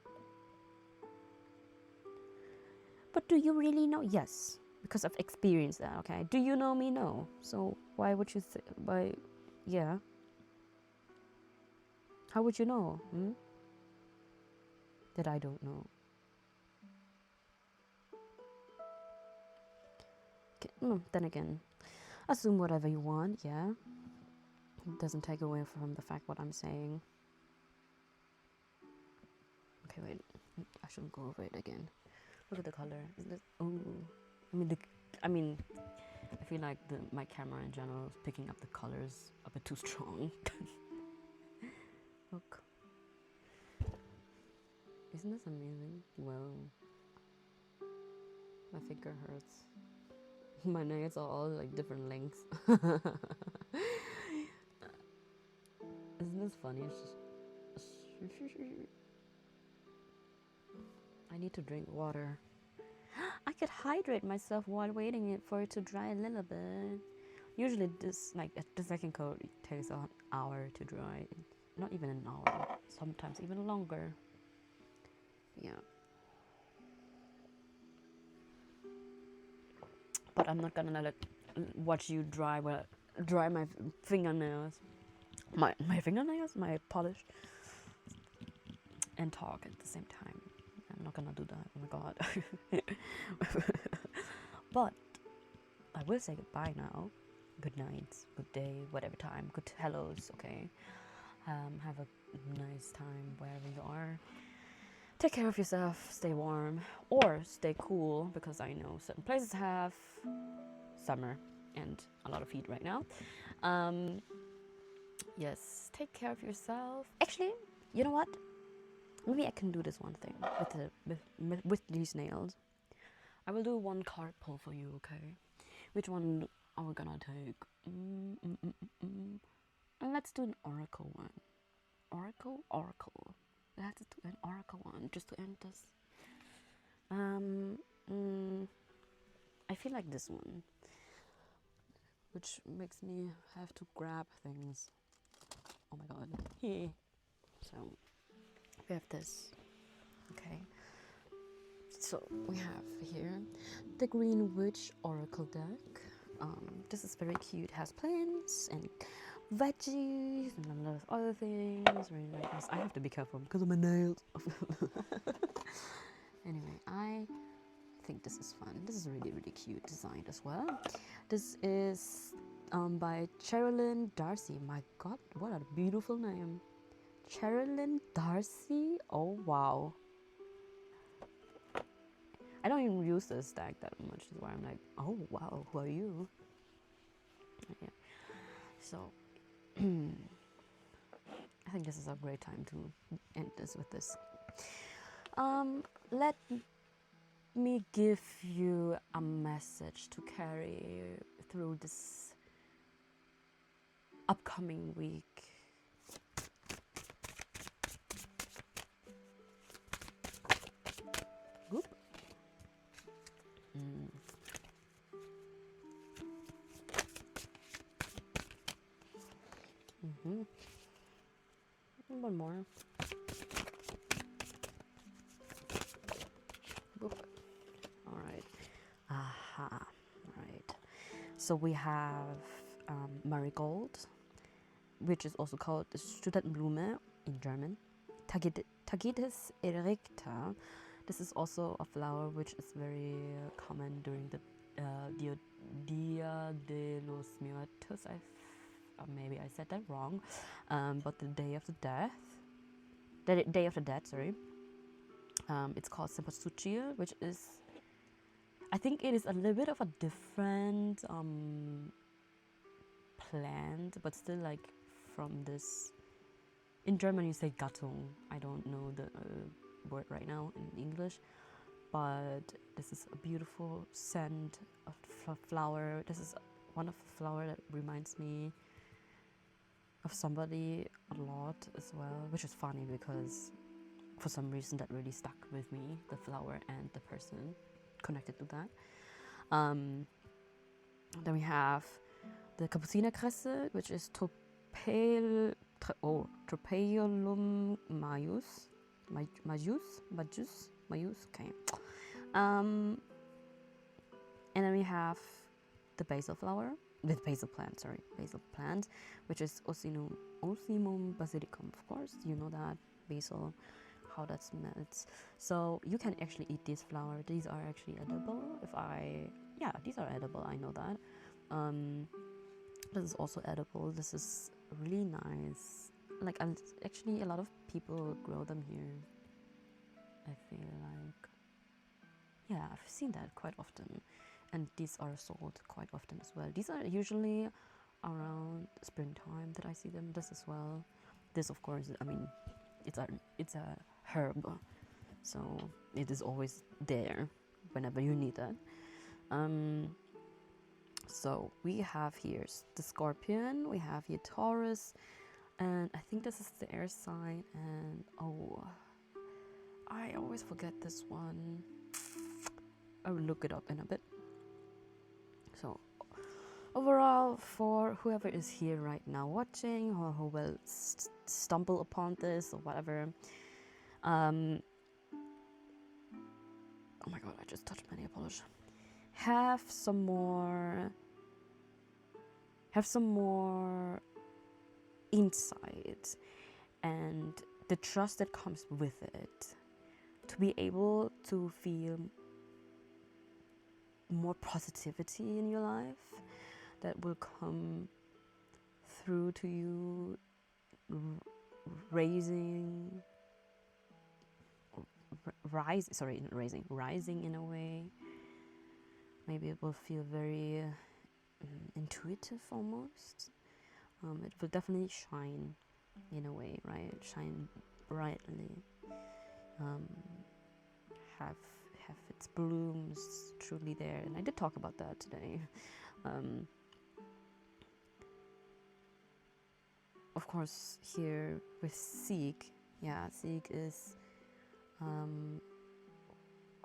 But do you really know? Yes, because I've experienced that. Okay. Do you know me? No. So why would you why? Yeah. How would you know? That I don't know. Okay. Then again, assume whatever you want. Yeah. It doesn't take away from the fact what I'm saying. Okay, wait. I shouldn't go over it again. Look at the color. Isn't it? Oh, I mean, I feel like my camera in general is picking up the colors a bit too strong. Look. Isn't this amazing? Well, my finger hurts. My nails are all like different lengths. Isn't this funny? I need to drink water. I could hydrate myself while waiting for it to dry a little bit. Usually this, like the second coat, takes an hour to dry. Not even an hour, sometimes even longer. Yeah. But I'm not gonna watch you dry my fingernails. My fingernails, my polish, and talk at the same time. I'm not gonna do that. Oh my god. But I will say goodbye now. Good night, good day, whatever time. Good hellos, okay? Have a nice time wherever you are. Take care of yourself, stay warm, or stay cool, because I know certain places have summer and a lot of heat right now. Yes, take care of yourself. Actually, you know what? Maybe I can do this one thing with these nails. I will do one card pull for you, okay? Which one are we gonna take? Let's do an oracle one. Oracle. Let's do an oracle one just to end this. I feel like this one, which makes me have to grab things. Oh my god. So we have this. Okay. So we have here the Green Witch Oracle deck. This is very cute. It has plants and veggies and a lot of other things. Really nice. I have to be careful because of my nails. Anyway, I think this is fun. This is a really, really cute design as well. This is by Sherilyn Darcy. My god, what a beautiful name. Sherilyn Darcy? Oh wow. I don't even use this deck that much, is why I'm like, oh wow, who are you? Yeah. So I think this is a great time to end this with this. Let me give you a message to carry through this upcoming week. Whoop. One more. Whoop. All right. Aha. All right. So we have marigold, which is also called Studentenblume in German. Tagetes erecta. This is also a flower which is very common during the Dia de los Muertos. Maybe I said that wrong, but the Day of the Death. The Day of the Dead, sorry. It's called Cempasúchil, which is, I think it is a little bit of a different plant, but still like from this. In German you say Gattung. I don't know the word right now in English, but this is a beautiful scent of flower. This is one of the flower that reminds me of somebody a lot as well, which is funny because for some reason that really stuck with me, the flower and the person connected to that. Then we have the Kapuzinerkresse, which is Tropaeolum majus, okay. And then we have the basil plant, which is Ocimum basilicum, of course, you know that, basil, how that smells. So you can actually eat this flower. These are actually edible. These are edible, I know that. This is also edible. This is really nice. Like, actually a lot of people grow them here, I feel like. Yeah, I've seen that quite often. And these are sold quite often as well. These are usually around springtime that I see them. This as well. This, of course, I mean, it's a herb, so it is always there whenever you need that. So we have here the Scorpion, we have here Taurus, and I think this is the air sign, and oh, I always forget this one. I will look it up in a bit. So overall, for whoever is here right now watching, or who will stumble upon this or whatever, oh my god, I just touched my nail polish. Have some more insight and the trust that comes with it, to be able to feel more positivity in your life that will come through to you, rising in a way. Maybe it will feel very intuitive almost. It will definitely shine in a way, right? Shine brightly. Have its blooms truly there, and I did talk about that today. Of course, here with Seek, Seek is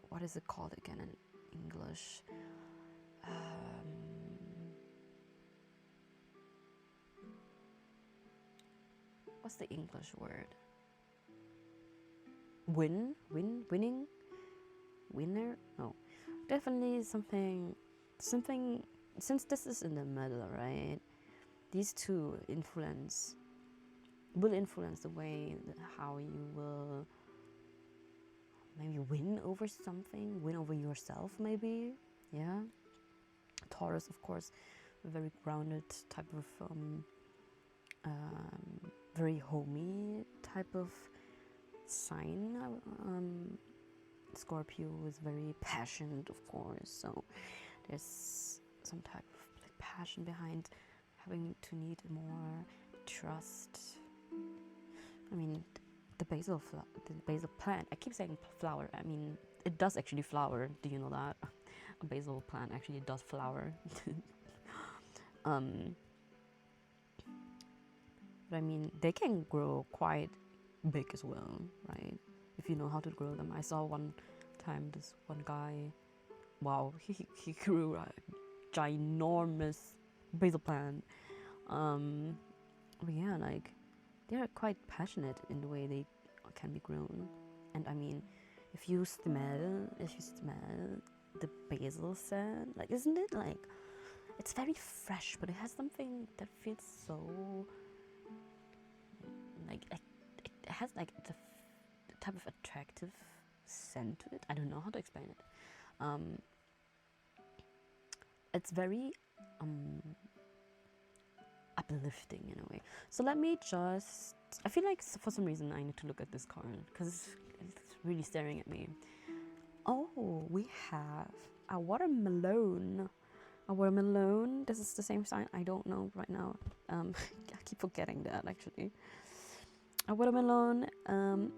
what is it called again in English? What's the English word? Winning? Winner? No. Definitely something, since this is in the middle, right? These two will influence the way how you will maybe win over something, win over yourself maybe, yeah. Taurus, of course, a very grounded type of very homey type of sign. Scorpio is very passionate, of course, so there's some type of like passion behind having to need more trust. I mean, the basil plant, I keep saying flower, I mean it does actually flower. Do you know that? A basil plant actually does flower. But I mean, they can grow quite big as well, right? If you know how to grow them. I saw one time this one guy, wow, he grew a ginormous basil plant. But yeah, like they're quite passionate in the way they can be grown. And I mean, if you smell the basil scent, like, isn't it like, it's very fresh, but it has something that feels so like it has like the type of attractive scent to it. I don't know how to explain it. It's very uplifting in a way. So let me just, I feel like for some reason I need to look at this card because it's really staring at me. Oh, we have a watermelon. A watermelon. This is the same sign. I don't know right now. I keep forgetting that actually. A watermelon,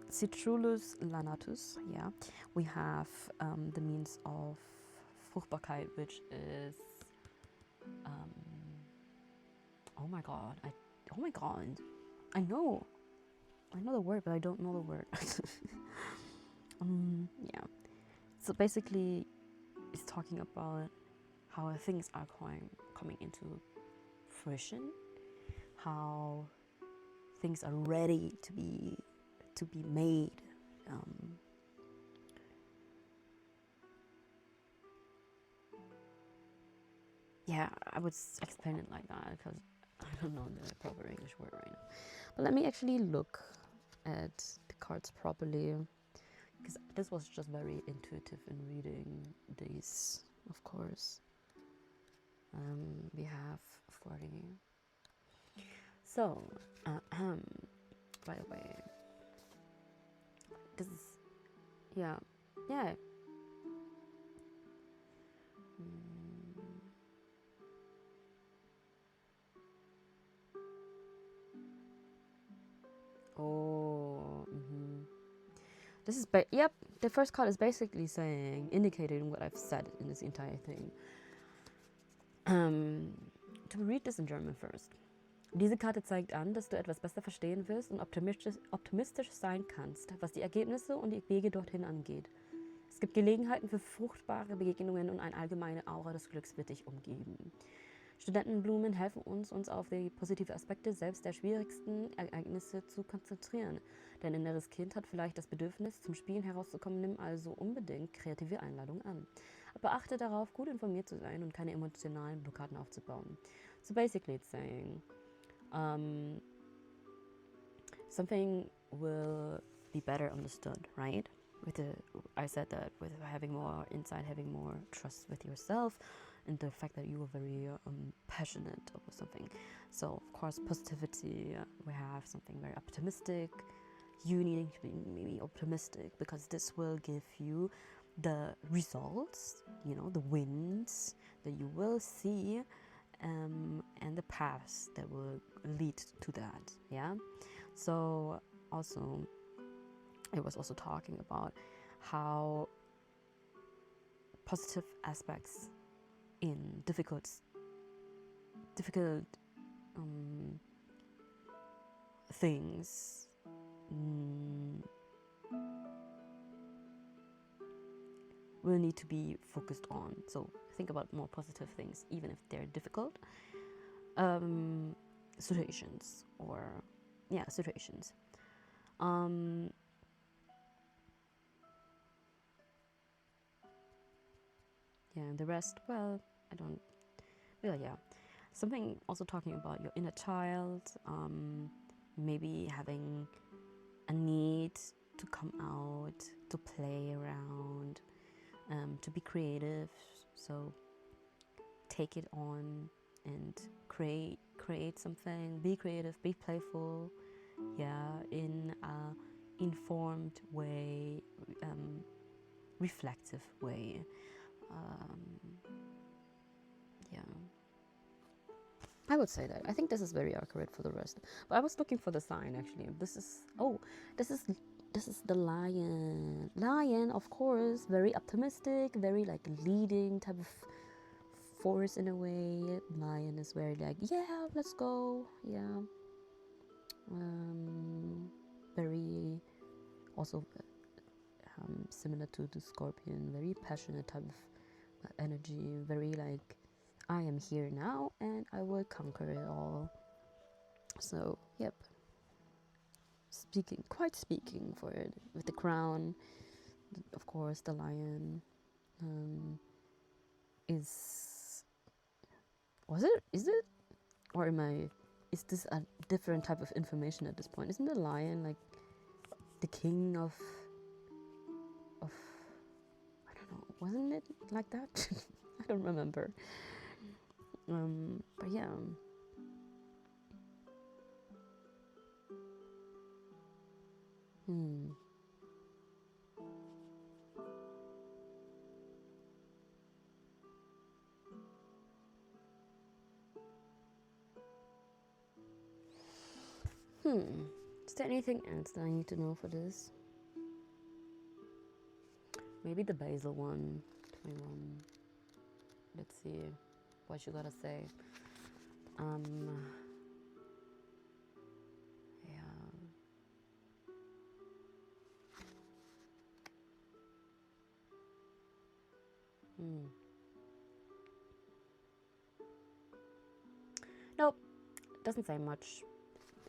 Citrulus lanatus. Yeah, we have the means of Fruchtbarkeit, which is oh my god, I know the word, but I don't know the word. Yeah, so basically it's talking about how things are coming into fruition, how things are ready to be made. Yeah, I would explain it like that because I don't know the proper English word right now. But let me actually look at the cards properly, because this was just very intuitive in reading these, of course. We have 40. So, by the way, this is, yeah. Oh, this is, yep, the first card is basically saying, indicating what I've said in this entire thing. To read this in German first. Diese Karte zeigt an, dass du etwas besser verstehen wirst und optimistisch sein kannst, was die Ergebnisse und die Wege dorthin angeht. Es gibt Gelegenheiten für fruchtbare Begegnungen und eine allgemeine Aura des Glücks wird dich umgeben. Studentenblumen helfen uns auf die positiven Aspekte selbst der schwierigsten Ereignisse zu konzentrieren. Dein inneres Kind hat vielleicht das Bedürfnis, zum Spielen herauszukommen, nimm also unbedingt kreative Einladungen an. Aber achte darauf, gut informiert zu sein und keine emotionalen Blockaden aufzubauen. So basically it's saying, something will be better understood, right? I said that with having more insight, having more trust with yourself, and the fact that you are very passionate about something. So of course, positivity. We have something very optimistic. You needing to be maybe optimistic because this will give you the results, the wins that you will see, and the paths that will lead to that. Yeah. So also, it was also talking about how positive aspects in difficult things will need to be focused on. So think about more positive things, even if they're difficult situations situations. And the rest, well, I don't. Well, yeah. Something also talking about your inner child, maybe having a need to come out, to play around, to be creative. So take it on and create something. Be creative, be playful. Yeah, in a informed way, reflective way. I would say that. I think this is very accurate for the rest. But I was looking for the sign actually. This is the lion. Lion, of course, very optimistic, very like leading type of force in a way. Lion is very like, yeah, let's go. Yeah. Very also similar to the scorpion, very passionate type of energy, very like, I am here now and I will conquer it all. So, yep. Quite speaking for it. With the crown, of course, the lion is it? Or is this a different type of information at this point? Isn't the lion like the king of I don't know, wasn't it like that? I don't remember. But yeah. Is there anything else that I need to know for this? Maybe the basil one, 21. Let's see what you gotta say. Nope, doesn't say much.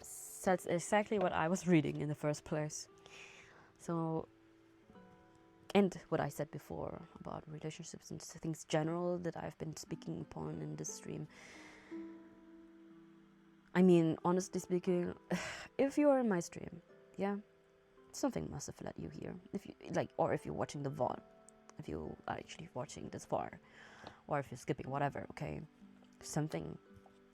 Says exactly what I was reading in the first place. So, and what I said before about relationships and things general that I've been speaking upon in this stream. I mean, honestly speaking, if you are in my stream, yeah, something must have led you here. If you like, or if you're watching the VOD, if you are actually watching this far, or if you're skipping, whatever, okay, something.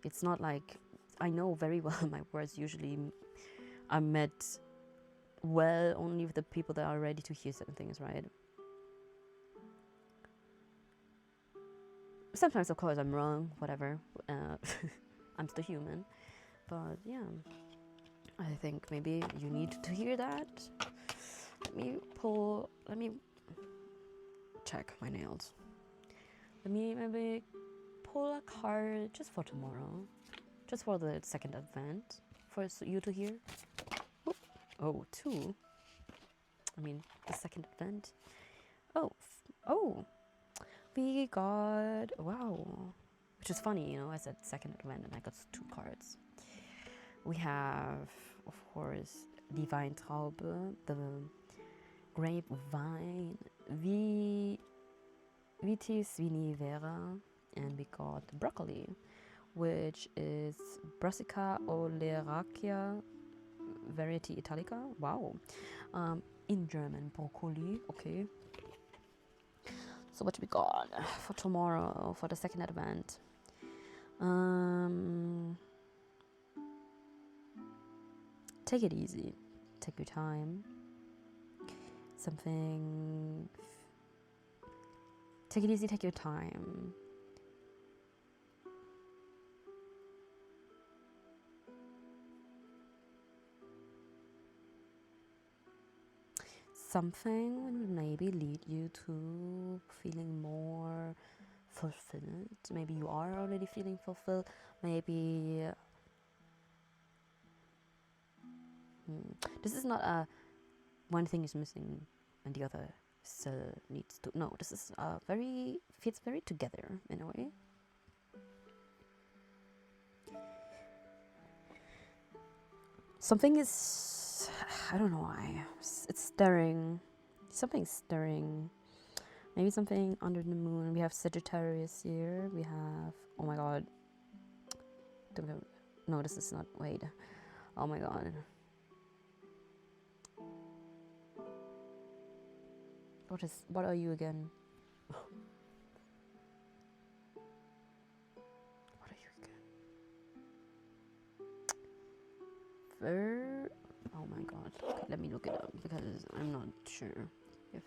It's not like, I know very well my words usually are met well only with the people that are ready to hear certain things, right? Sometimes, of course, I'm wrong, whatever. I'm still human. But yeah, I think maybe you need to hear that. Let me check my nails. Let me maybe pull a card just for tomorrow, just for the second advent, for you to hear. Oop. Oh, two. I mean, the second advent. Oh, oh, we got, wow, which is funny, you know, I said second advent and I got two cards. We have, of course, die Weintraube, the grapevine, Vitis vinifera, and we got broccoli, which is Brassica oleracea variety italica. Wow. In German, broccoli. Okay. So what we got for tomorrow for the second advent? Take it easy. Take your time. Something. Take it easy. Take your time. Something will maybe lead you to feeling more fulfilled. Maybe you are already feeling fulfilled. Maybe this is not a one thing is missing and the other still needs to. No, this is feels very together in a way. Something is, I don't know why, it's stirring. Something's stirring. Maybe something under the moon. We have Sagittarius here. We have, oh my god. No, this is not, wait. Oh my god. What are you again? What are you again? Oh my god. Okay, let me look it up because I'm not sure if.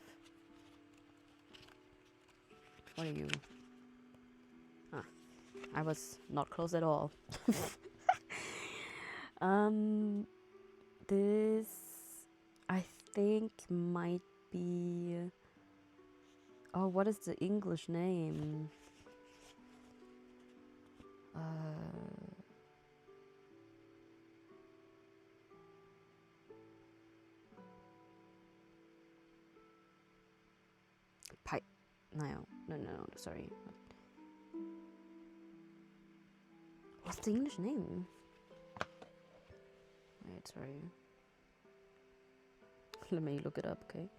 What are you? Ah, I was not close at all. This I think might be. Oh, what is the English name? No, sorry. What's the English name? Wait, sorry. Let me look it up, okay?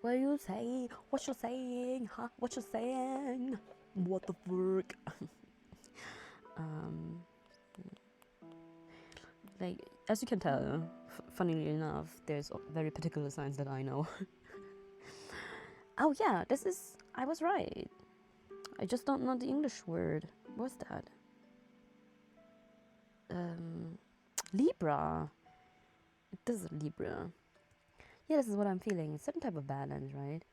What are you saying? What you saying? Huh? What you saying? What the fuck? Like, as you can tell, funnily enough, there's very particular signs that I know. Oh yeah, I was right. I just don't know the English word. What's that? Libra. This is Libra. Yeah, this is what I'm feeling. It's certain type of balance, right?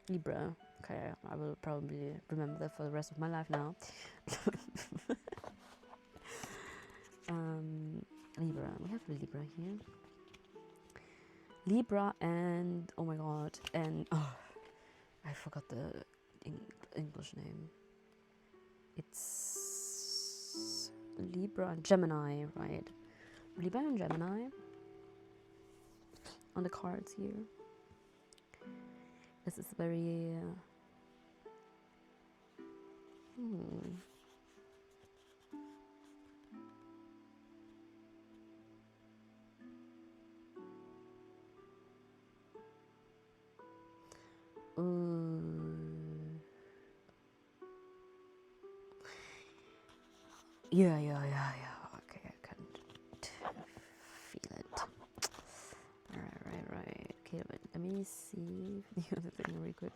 Libra. Okay, I will probably remember that for the rest of my life now. Libra. We have Libra here. Libra and oh my god, and I forgot the English name. It's Libra and Gemini, right? Libra and Gemini on the cards here. This is very yeah. Okay, I can feel it. Right. Okay, wait, let me see the other thing really quick.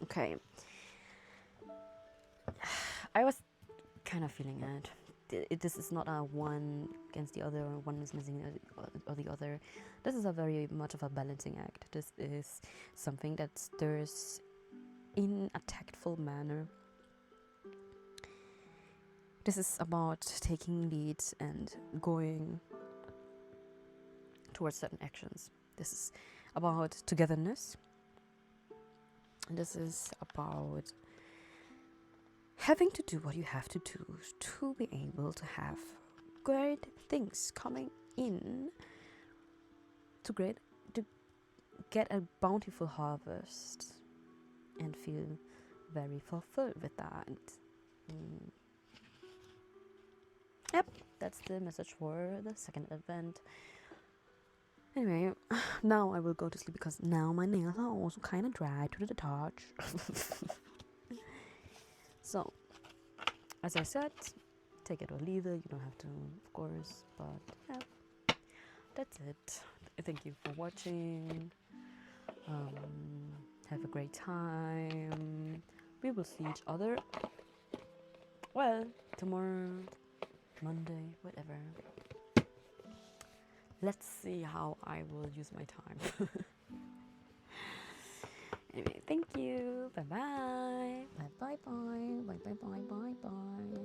Okay. I was kind of feeling it. This is not a one against the other, or one is missing or the other. This is a very much of a balancing act. This is something that stirs in a tactful manner. This is about taking leads and going towards certain actions. This is about togetherness. This is about having to do what you have to do to be able to have great things coming in, to get a bountiful harvest and feel very fulfilled with that. Yep, that's the message for the second advent. Anyway, now I will go to sleep because now my nails are also kind of dry to the touch. So, as I said, take it or leave it. You don't have to, of course, but yeah, that's it. Thank you for watching. Have a great time. We will see each other, well, tomorrow, Monday, whatever. Let's see how I will use my time. Anyway, thank you. Bye bye. Bye bye bye. Bye bye bye bye bye.